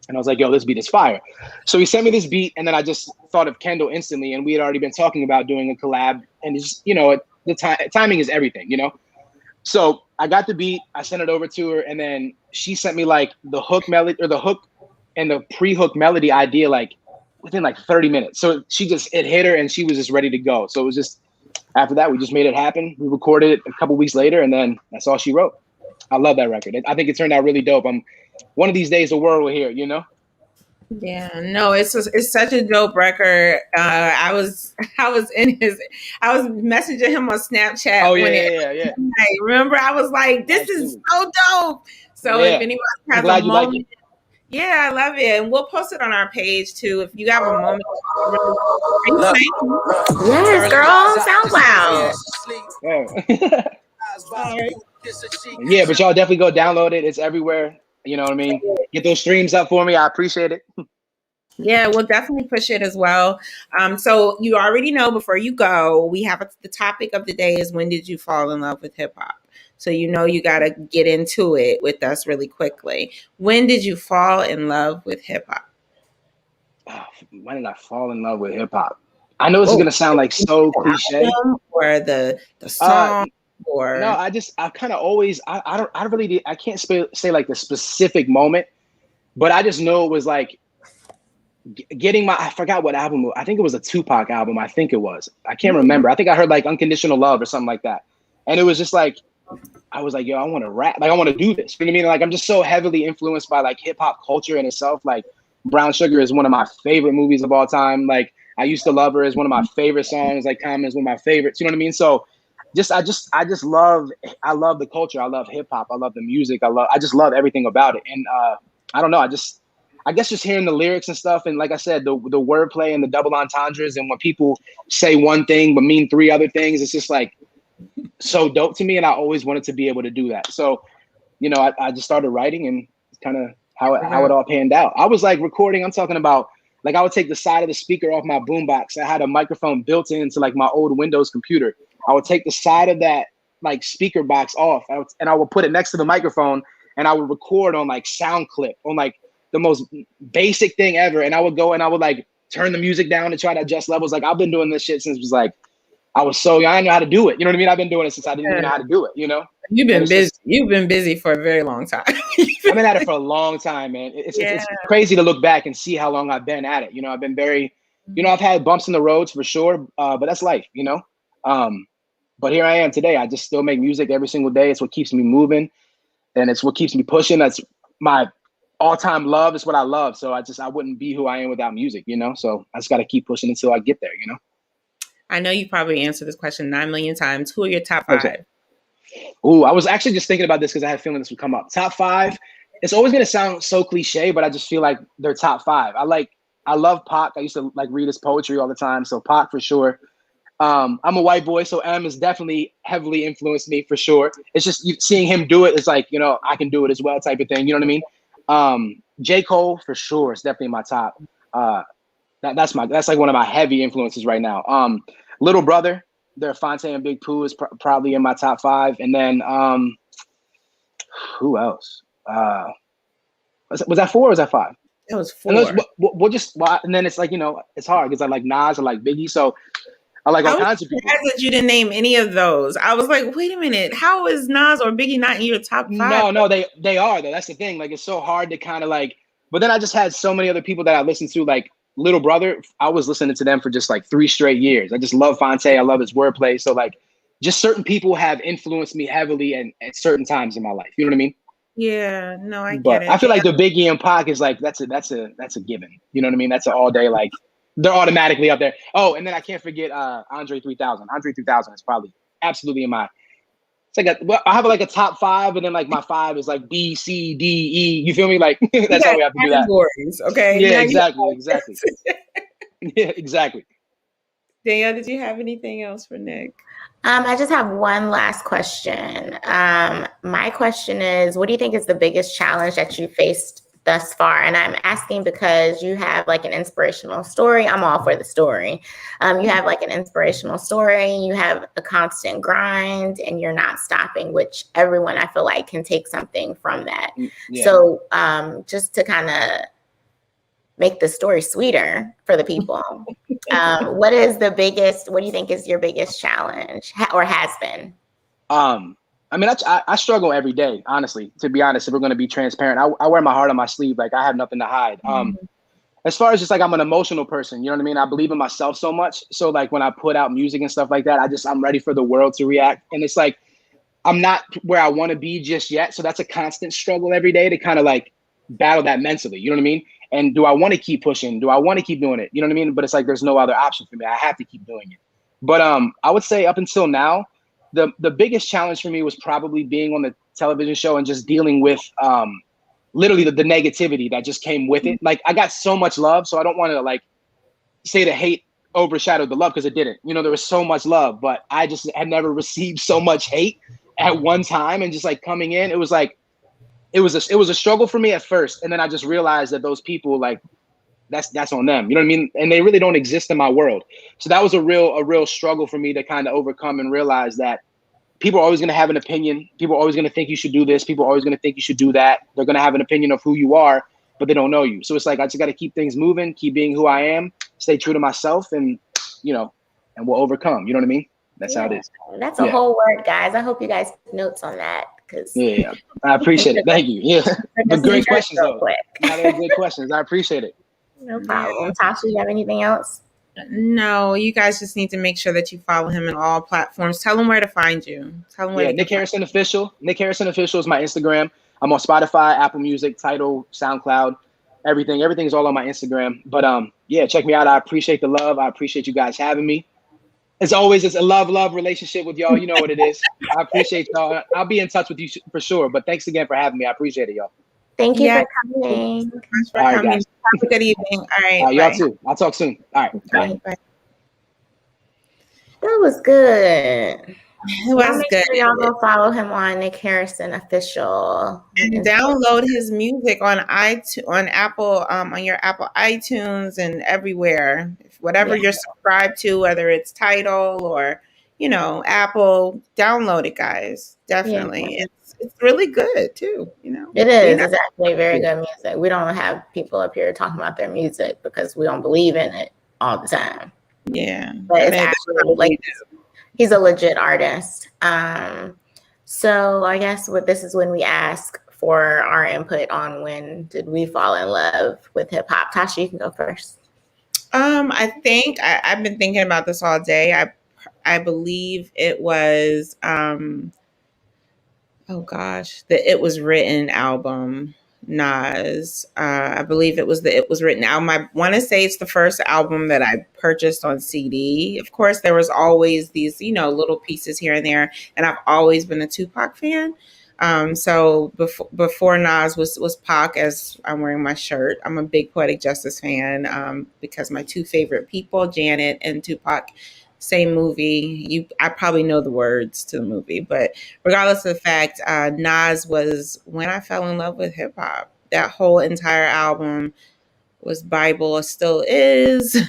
and I was like, yo, this beat is fire. So he sent me this beat, and then I just thought of Kendall instantly, and we had already been talking about doing a collab, and it's, the timing is everything, So I got the beat, I sent it over to her, and then she sent me like the hook melody, or the hook and the pre-hook melody idea, like within like 30 minutes. So it hit her, and she was just ready to go. So it was just, after that, we just made it happen. We recorded it a couple weeks later, and then that's all she wrote. I love that record. I think it turned out really dope. One of these days the world will hear, Yeah, no, it's such a dope record. I was messaging him on Snapchat. Oh yeah. Remember, I was like, this is so dope. So if anyone has a moment, like, yeah, I love it, and we'll post it on our page too. If you have a moment, yes, girl, SoundCloud. Yeah, but y'all definitely go download it. It's everywhere. You know what I mean? Get those streams up for me. I appreciate it. Yeah, we'll definitely push it as well. So you already know, before you go, we have the topic of the day is, when did you fall in love with hip hop? So you got to get into it with us really quickly. When did you fall in love with hip hop? When did I fall in love with hip hop? I know it's going to sound like so cliche. Or the song. Or no, I kind of always, I can't say like the specific moment, but I just know it was like getting I forgot what album. I think it was a Tupac album. I think it was. I can't remember. I think I heard like Unconditional Love or something like that. And it was just like, I was like, yo, I want to rap. Like, I want to do this. You know what I mean? Like, I'm just so heavily influenced by like hip hop culture in itself. Like, Brown Sugar is one of my favorite movies of all time. Like, I Used to Love Her is one of my favorite songs. Like, Common is one of my favorites. You know what I mean? So I love the culture. I love hip hop. I love the music. I just love everything about it. And I don't know. I guess just hearing the lyrics and stuff. And like I said, the wordplay and the double entendres, and when people say one thing but mean three other things, it's just like so dope to me. And I always wanted to be able to do that. So, I just started writing, and it's kind of how it all panned out. I was like recording. I'm talking about, like, I would take the side of the speaker off my boombox. I had a microphone built into like my old Windows computer. I would take the side of that like speaker box off, and I would put it next to the microphone, and I would record on like SoundClip, on like the most basic thing ever. And I would go and I would like turn the music down and try to adjust levels. Like, I've been doing this shit since it was like, I was so young. I didn't know how to do it. You know what I mean? I've been doing it since I didn't even know how to do it, You've been busy. You've been busy for a very long time. I've been at it for a long time, man. It's crazy to look back and see how long I've been at it. I've been very, I've had bumps in the roads for sure, but that's life, But here I am today. I just still make music every single day. It's what keeps me moving, and it's what keeps me pushing. That's my all-time love. It's what I love. So I wouldn't be who I am without music, So I just got to keep pushing until I get there, I know you probably answered this question 9 million times. Who are your top 5? Okay. Ooh, I was actually just thinking about this because I had a feeling this would come up. Top 5. It's always going to sound so cliche, but I just feel like they're top 5. I love Pac. I used to like read his poetry all the time. So Pac for sure. I'm a white boy, so M has definitely heavily influenced me for sure. It's just seeing him do it. It's like, I can do it as well type of thing. You know what I mean? J. Cole for sure. It's definitely my top. That's like one of my heavy influences right now. Little Brother, their Fonte and Big Pooh is probably in my top 5. And then who else? Was that 4 or was that 5? It was 4. And then it's like, it's hard because I like Nas, I like Biggie, so I like all kinds of people. I was surprised that you didn't name any of those. I was like, wait a minute, how is Nas or Biggie not in your top 5? No, they are though. That's the thing. Like, it's so hard to kind of like. But then I just had so many other people that I listened to, like Little Brother. I was listening to them for just like 3 straight years. I just love Fonte. I love his wordplay. So like, just certain people have influenced me heavily and at certain times in my life. You know what I mean? Yeah, no, I get it. I feel like the Biggie and Pac is like that's a given. You know what I mean? That's an all day, like they're automatically up there. Oh, and then I can't forget Andre 3000. Andre 3000 is probably absolutely in my. It's like I have like a top 5, and then like my 5 is like B, C, D, E. You feel me? Like that's how we have to do that. Okay. Yeah, exactly. Yeah, exactly. Danielle, did you have anything else for Nick? I just have one last question. My question is, what do you think is the biggest challenge that you faced thus far? And I'm asking because you have like an inspirational story. I'm all for the story. You have like an inspirational story, you have a constant grind, and you're not stopping, which everyone I feel like can take something from that. Yeah. So just to kind of make the story sweeter for the people, what do you think is your biggest challenge or has been? I mean, I struggle every day, honestly, to be honest. If we're going to be transparent, I wear my heart on my sleeve. Like, I have nothing to hide. As far as just like, I'm an emotional person, you know what I mean? I believe in myself so much. So like, when I put out music and stuff like that, I'm ready for the world to react. And it's like, I'm not where I want to be just yet. So that's a constant struggle every day to kind of like battle that mentally, you know what I mean? And do I want to keep pushing? Do I want to keep doing it? You know what I mean? But it's like, there's no other option for me. I have to keep doing it. But I would say up until now, the biggest challenge for me was probably being on the television show and just dealing with literally the negativity that just came with it. Like, I got so much love, so I don't want to like say the hate overshadowed the love, because it didn't. You know, there was so much love, but I just had never received so much hate at one time. And just like coming in, it was a struggle for me at first, and then I just realized that those people, like, that's on them. You know what I mean? And they really don't exist in my world. So that was a real struggle for me to kind of overcome and realize that people are always going to have an opinion. People are always going to think you should do this. People are always going to think you should do that. They're going to have an opinion of who you are, but they don't know you. So it's like, I just got to keep things moving, keep being who I am, stay true to myself, and, you know, and we'll overcome. You know what I mean? That's how it is. That's a whole word, guys. I hope you guys take notes on that. Yeah, I appreciate it. Thank you. Yeah, but great questions, though. They're good questions. I appreciate it. No problem. Tasha, you have anything else? No, you guys just need to make sure that you follow him in all platforms. Tell him where to find you. Tell him where. Nick Harrison Official. Nick Harrison Official is my Instagram. I'm on Spotify, Apple Music, Tidal, SoundCloud, everything. Everything is all on my Instagram. But yeah, check me out. I appreciate the love. I appreciate you guys having me. As always, it's a love relationship with y'all. You know what it is. I appreciate y'all. I'll be in touch with you for sure. But thanks again for having me. I appreciate it, y'all. Thank you for coming. Thanks for coming. Guys. Have a good evening. All right. Y'all too. I'll talk soon. All right. Bye. That was good. It was good. Sure y'all go follow him on Nick Harrison Official. And download his music on Apple, on your Apple iTunes and everywhere. Whatever you're subscribed to, whether it's Tidal or, Apple, download it, guys. Definitely. Yeah. It's really good too, It is. It's actually very good music. We don't have people up here talking about their music because we don't believe in it all the time. Yeah. But it's actually like he's a legit artist. So I guess this is when we ask for our input on when did we fall in love with hip hop. Tasha, you can go first. I think I've been thinking about this all day. I believe it was the It Was Written album, Nas. I believe it was the It Was Written album. I want to say it's the first album that I purchased on CD. Of course, there was always these, little pieces here and there, and I've always been a Tupac fan. So before Nas was Pac, as I'm wearing my shirt. I'm a big Poetic Justice fan because my two favorite people, Janet and Tupac, same movie. I probably know the words to the movie, but regardless of the fact, Nas was when I fell in love with hip hop. That whole entire album was Bible, it still is.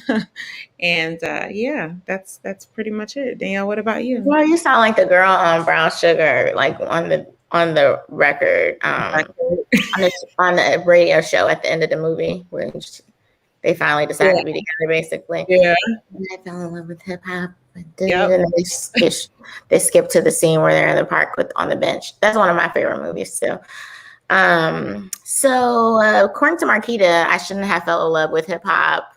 And that's pretty much it. Danielle, what about you? Well, you sound like the girl on Brown Sugar, like on the record, on the radio show at the end of the movie when they finally decided to be together, basically. Yeah. And I fell in love with hip hop. Yep. They skip to the scene where they're in the park on the bench. That's one of my favorite movies too. So according to Marquita, I shouldn't have fell in love with hip hop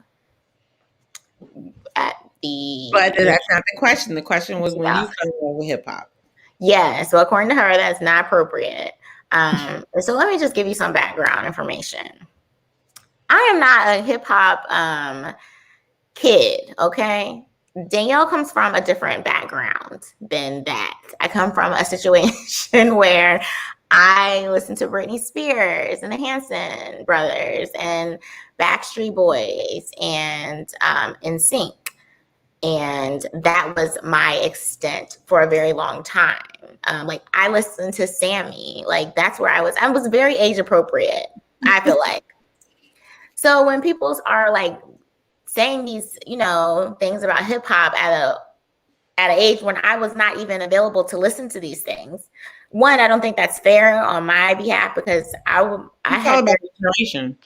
But that's not the question. The question was when you fell in love with hip hop. Yeah. So according to her, that's not appropriate. So let me just give you some background information. I am not a hip hop kid, okay? Danielle comes from a different background than that. I come from a situation where I listened to Britney Spears and the Hanson brothers and Backstreet Boys and NSYNC. And that was my extent for a very long time. I listened to Sammy. Like, that's where I was very age appropriate. I feel like. So when people are like saying these, you know, things about hip hop at an age when I was not even available to listen to these things, one, I don't think that's fair on my behalf because I had all about the generation.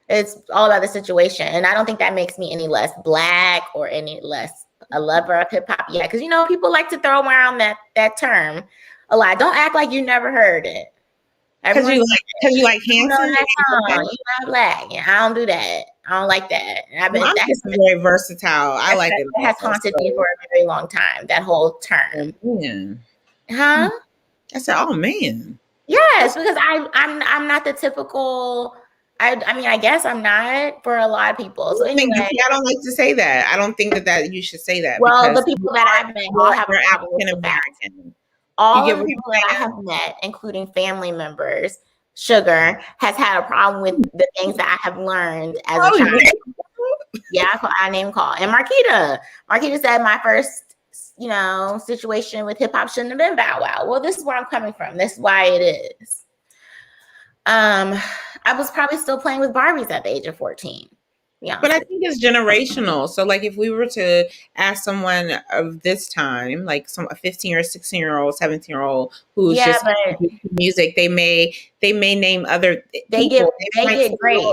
It's all about the situation, and I don't think that makes me any less black or any less a lover of hip hop. Yeah, because you know people like to throw around that term a lot. Don't act like you never heard it. Because you like Hanson. That song. You're not black. Yeah, I don't do that. I don't like that. I'm just very versatile. I like it. It has haunted me for a very long time. That whole term. Oh, man. Huh? I said, oh man. Yes, because I'm not the typical. I mean, I guess I'm not for a lot of people. So anyway, I don't like to say that. I don't think that you should say that. Well, the people that I've met all have a problem with African-American. All of the people that I have met, including family members, Sugar, has had a problem with the things that I have learned as a child. Yeah, I name call. And Marquita said my first, you know, situation with hip hop shouldn't have been Bow Wow. Well, this is where I'm coming from. This is why it is. I was probably still playing with Barbies at the age of 14. Yeah. But I think it's generational. So like if we were to ask someone of this time, like a 15 or 16-year-old, 17-year-old who's just music, they may name other they get grace.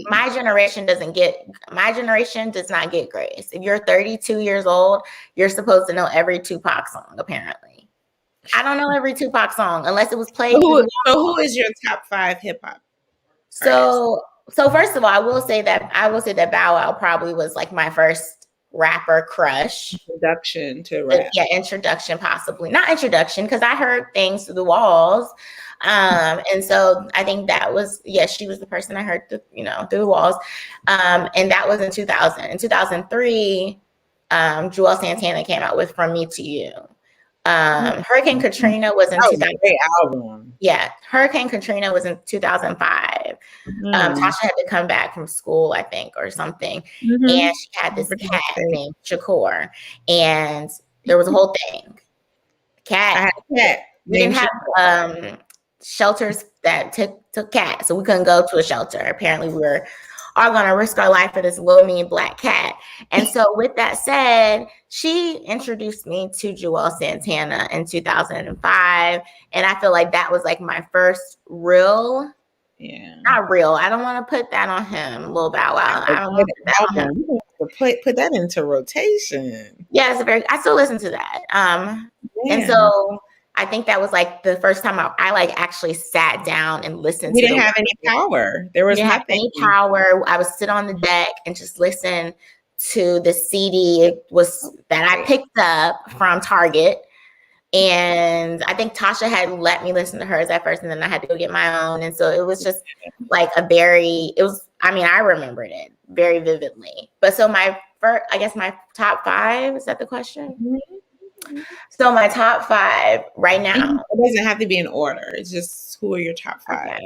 My generation does not get grace. If you're 32 years old, you're supposed to know every Tupac song, apparently. I don't know every Tupac song unless it was played. So who is your top 5 hip hop? So first of all, I will say that Bow Wow probably was like my first rapper crush. Introduction to rap. Yeah, introduction possibly. Not introduction because I heard things through the walls. And so I think that was, she was the person I heard through the walls. And that was in 2000. In 2003, Joel Santana came out with From Me to You. Hurricane Katrina was in 2000. Great album. Yeah, Hurricane Katrina was in 2005. Tasha had to come back from school, I think, or something, and she had this cat named Shakur, and there was a whole thing. Cat. We didn't have shelters that took cats, so we couldn't go to a shelter. Apparently, we were all going to risk our life for this little mean black cat. And so with that said, she introduced me to Joel Santana in 2005. And I feel like that was like my first real, not real. I don't want to put that on him, Lil Bow Wow. I don't want to put that on him. Put that into rotation. Yeah, I still listen to that. And so I think that was like the first time I like actually sat down and listened. We didn't have any power. There was nothing. Any power. I would sit on the deck and just listen to the CD that I picked up from Target. And I think Tasha had let me listen to hers at first, and then I had to go get my own. And so it was just like I remembered it very vividly. But so my top 5, is that the question? Mm-hmm. So my top 5 right now. It doesn't have to be in order. It's just who are your top 5?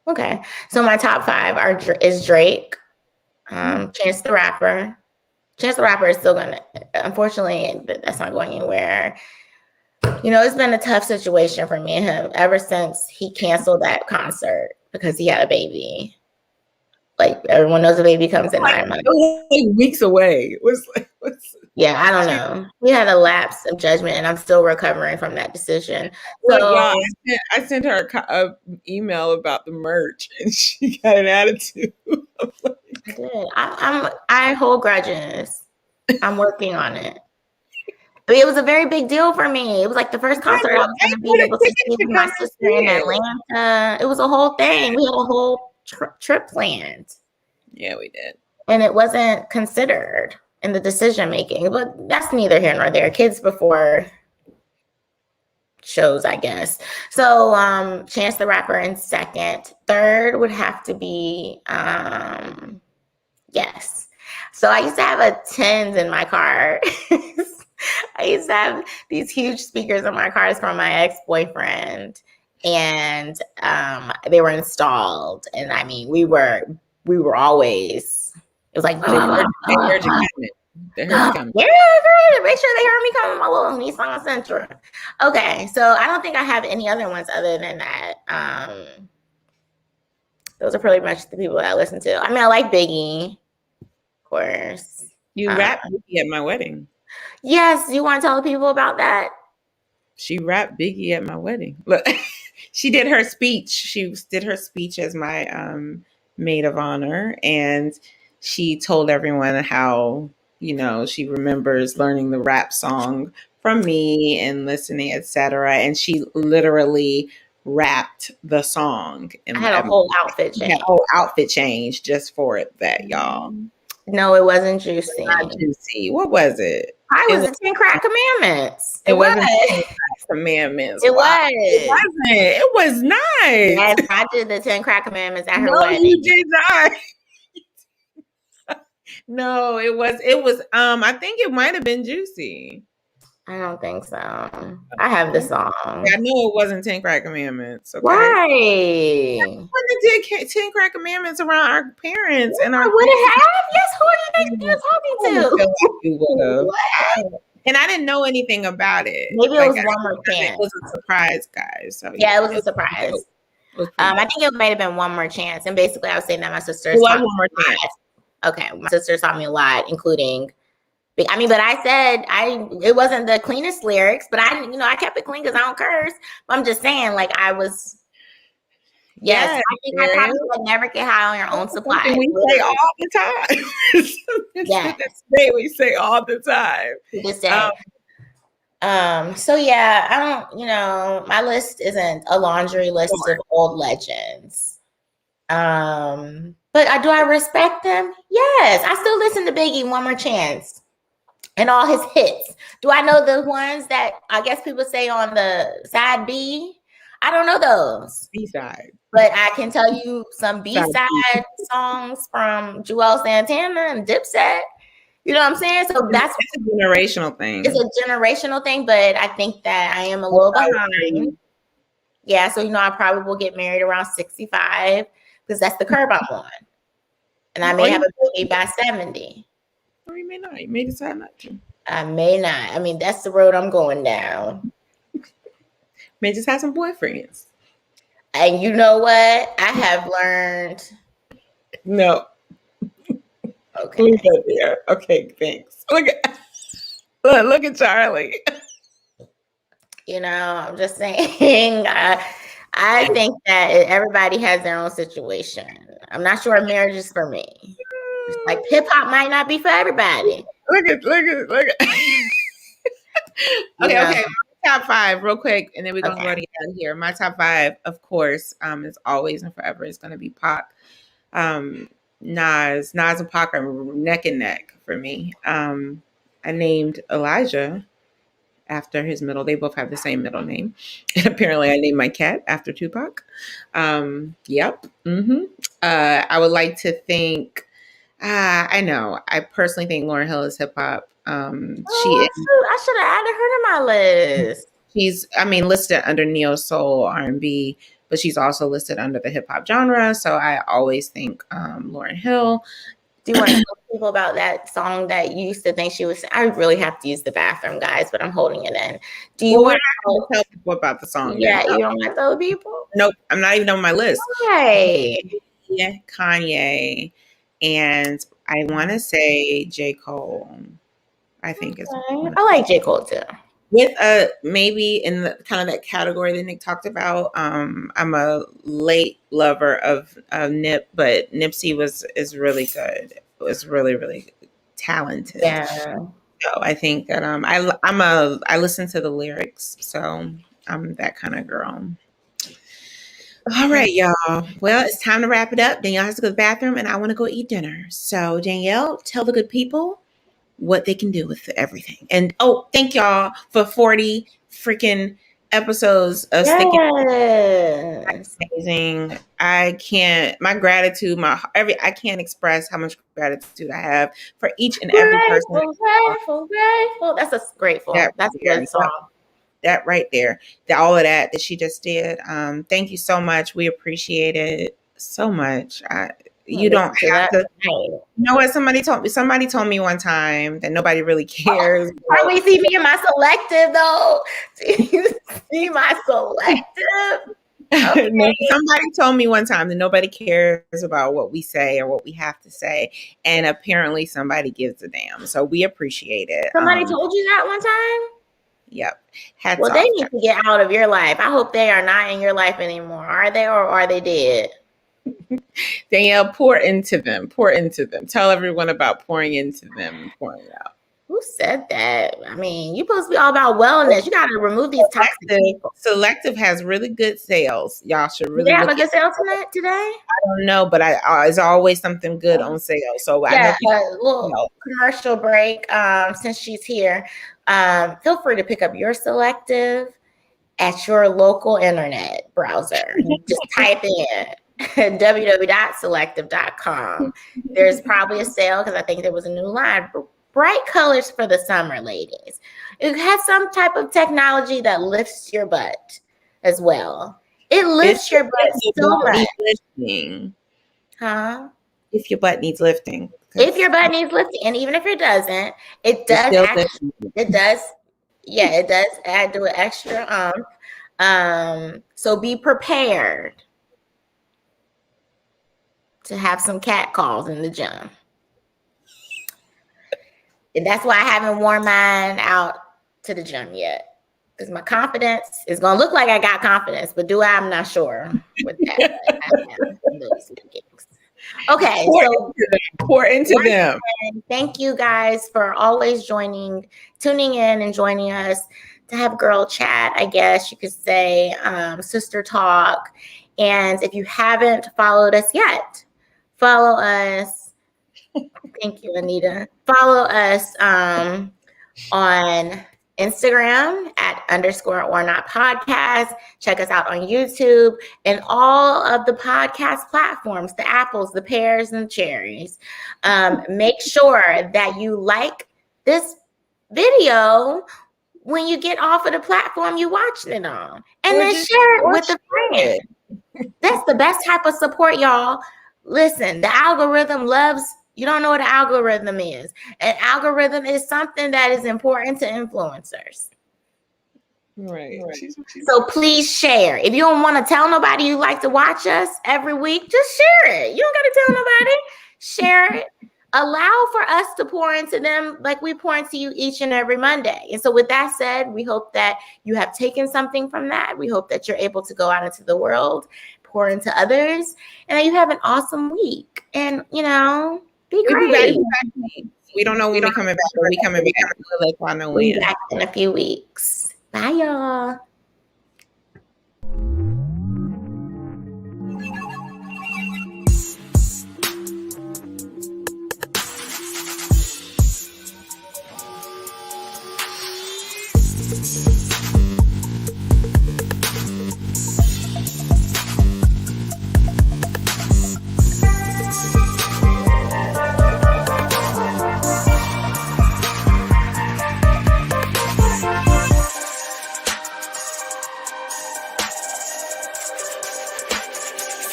Okay. So my top 5 is Drake, Chance the Rapper. Chance the Rapper is still gonna. Unfortunately, that's not going anywhere. You know, it's been a tough situation for me and him ever since he canceled that concert because he had a baby. Like everyone knows a baby comes in 9 months. It was like weeks away. Yeah, I don't know. We had a lapse of judgment, and I'm still recovering from that decision. So I sent her an email about the merch, and she got an attitude. I did. I hold grudges. I'm working on it. I mean, it was a very big deal for me. It was like the first concert I was going to be able to see with my sister in Atlanta. It was a whole thing. We had a whole trip planned. Yeah, we did. And it wasn't considered in the decision making, but that's neither here nor there. Kids before shows, I guess. So Chance the Rapper in second. Third would have to be yes. So I used to have a 10s in my car. I used to have these huge speakers in my cars from my ex-boyfriend, and they were installed. And I mean, we were always. It was like, they heard you coming. Yeah, make sure they heard me coming my little Nissan Sentra. Okay, so I don't think I have any other ones other than that. Those are pretty much the people that I listen to. I mean, I like Biggie, of course. You rapped Biggie at my wedding. Yes, you want to tell the people about that? She rapped Biggie at my wedding. Look, she did her speech. She did her speech as my maid of honor, and she told everyone how, you know, she remembers learning the rap song from me and listening, etc. And she literally rapped the song. I had a whole outfit change. A whole outfit change just for it, that y'all. No, it wasn't Juicy. Not Juicy. What was it? It was the 10 Crack Commandments. It wasn't 10 Crack Commandments. It Wow. was. It wasn't. It was not. Yes, I did the 10 Crack Commandments at her wedding. No, you did not. No, it was. I think it might have been Juicy. I don't think so. I have the song. I know it wasn't 10 Crack Commandments. Okay? Why? When they did 10 Crack Commandments around our parents and our. Would it have? Yes, who do you think you're talking to? You would have. And I didn't know anything about it. Maybe it was One More Chance. It was a surprise, guys. So yeah, it was a surprise. I think it might have been One More Chance. And basically, I was saying that my sister taught me One More Chance. Okay, my sister taught me a lot, including. I mean, but I said it wasn't the cleanest lyrics, but I kept it clean because I don't curse. But I'm just saying, like, I was. Yes, I think I probably would never get high on your own supply. We say all the time. Yes, we say all the time. This day. So yeah, I don't. My list isn't a laundry list of old legends. But do I respect them? Yes, I still listen to Biggie, One More Chance. And all his hits. Do I know the ones that I guess people say on the side B? I don't know those. B-side. But I can tell you some B-side songs from Joel Santana and Dipset. You know what I'm saying? So it's a generational thing. It's a generational thing, but I think that I am a little behind. Yeah, so I probably will get married around 65 because that's the curve I'm on. And I may have a baby by 70. Or you may not. You may decide not to. I may not. I mean, that's the road I'm going down. May just have some boyfriends. And you know what? I have learned. No. Okay. Look at there. Okay, thanks. Look at Charlie. I'm just saying. I think that everybody has their own situation. I'm not sure marriage is for me. Like hip hop might not be for everybody. Look at. Okay. My top 5, real quick, and then we're gonna go out here. My top 5, of course, is always and forever is gonna be Pac. Nas and Pac are neck and neck for me. I named Elijah after his middle. They both have the same middle name, and apparently, I named my cat after Tupac. Yep. I would like to think. I know. I personally think Lauryn Hill is hip hop. I should have added her to my list. She's, listed under neo soul R&B, but she's also listed under the hip hop genre. So I always think Lauryn Hill. Do you want to tell people about that song that you used to think she was? I really have to use the bathroom, guys, but I'm holding it in. Do you want to tell people about the song? Yeah, you don't want to tell people? Nope, I'm not even on my list. Right. Yeah, Kanye. And I want to say J. Cole. I think it's. I like J. Cole too. With maybe in the kind of that category that Nick talked about. I'm a late lover of Nip, but Nipsey is really good. It was really, really talented. Yeah. So I think that I listen to the lyrics, so I'm that kind of girl. All right, y'all. Well, it's time to wrap it up. Danielle has to go to the bathroom, and I want to go eat dinner. So, Danielle, tell the good people what they can do with everything. And, thank y'all for 40 freaking episodes of sticking. That's amazing. I can't express how much gratitude I have for each and every person. Grateful. That's a grateful. That's a good song. That right there, all of that she just did. Thank you so much. We appreciate it so much. You don't have to. You know what? Somebody told me one time that nobody really cares. Probably see me in my selective though. Do you see my selective? Okay. No, somebody told me one time that nobody cares about what we say or what we have to say, and apparently somebody gives a damn. So we appreciate it. Somebody told you that one time? Yep. Hats Well, off. they need to get out of your life. I hope they are not in your life anymore. Are they, or are they dead? Danielle, pour into them. Pour into them. Tell everyone about pouring into them and pouring out. Who said that? I mean, you're supposed to be all about wellness. You got to remove these toxic people. Selective has really good sales. Y'all should really. Do they have a good sale today? I don't know, but it's always something good on sale. So yeah, I know a little commercial break. Since she's here, feel free to pick up your Selective at your local internet browser. You just type in www.selective.com. There's probably a sale because I think there was a new line. Bright colors for the summer, ladies. It has some type of technology that lifts your butt as well. It lifts your butt so much. Lifting. Huh? If your butt needs lifting. If your butt needs lifting, and even if it doesn't, it does actually, it does. Yeah, it does add to an extra so be prepared to have some cat calls in the gym. And that's why I haven't worn mine out to the gym yet. Because my confidence is going to look like I got confidence, but do I? I'm not sure with that. Okay, so pour into them. Thank you guys for always tuning in and joining us to have girl chat, I guess you could say, sister talk. And if you haven't followed us yet, follow us. Thank you, Anita. Follow us on Instagram at _ORNOT podcast. Check us out on YouTube and all of the podcast platforms, the apples, the pears, and the cherries. Make sure that you like this video when you get off of the platform you watched it on. And then share it with a friend. That's the best type of support, y'all. Listen, the algorithm loves. You don't know what an algorithm is. An algorithm is something that is important to influencers. Right. So please share. If you don't want to tell nobody you like to watch us every week, just share it. You don't got to tell nobody. Share it. Allow for us to pour into them like we pour into you each and every Monday. And so with that said, we hope that you have taken something from that. We hope that you're able to go out into the world, pour into others, and that you have an awesome week. And, be great. We don't know when we're coming back, but we're coming back. We'll be back in a few weeks. Bye, y'all.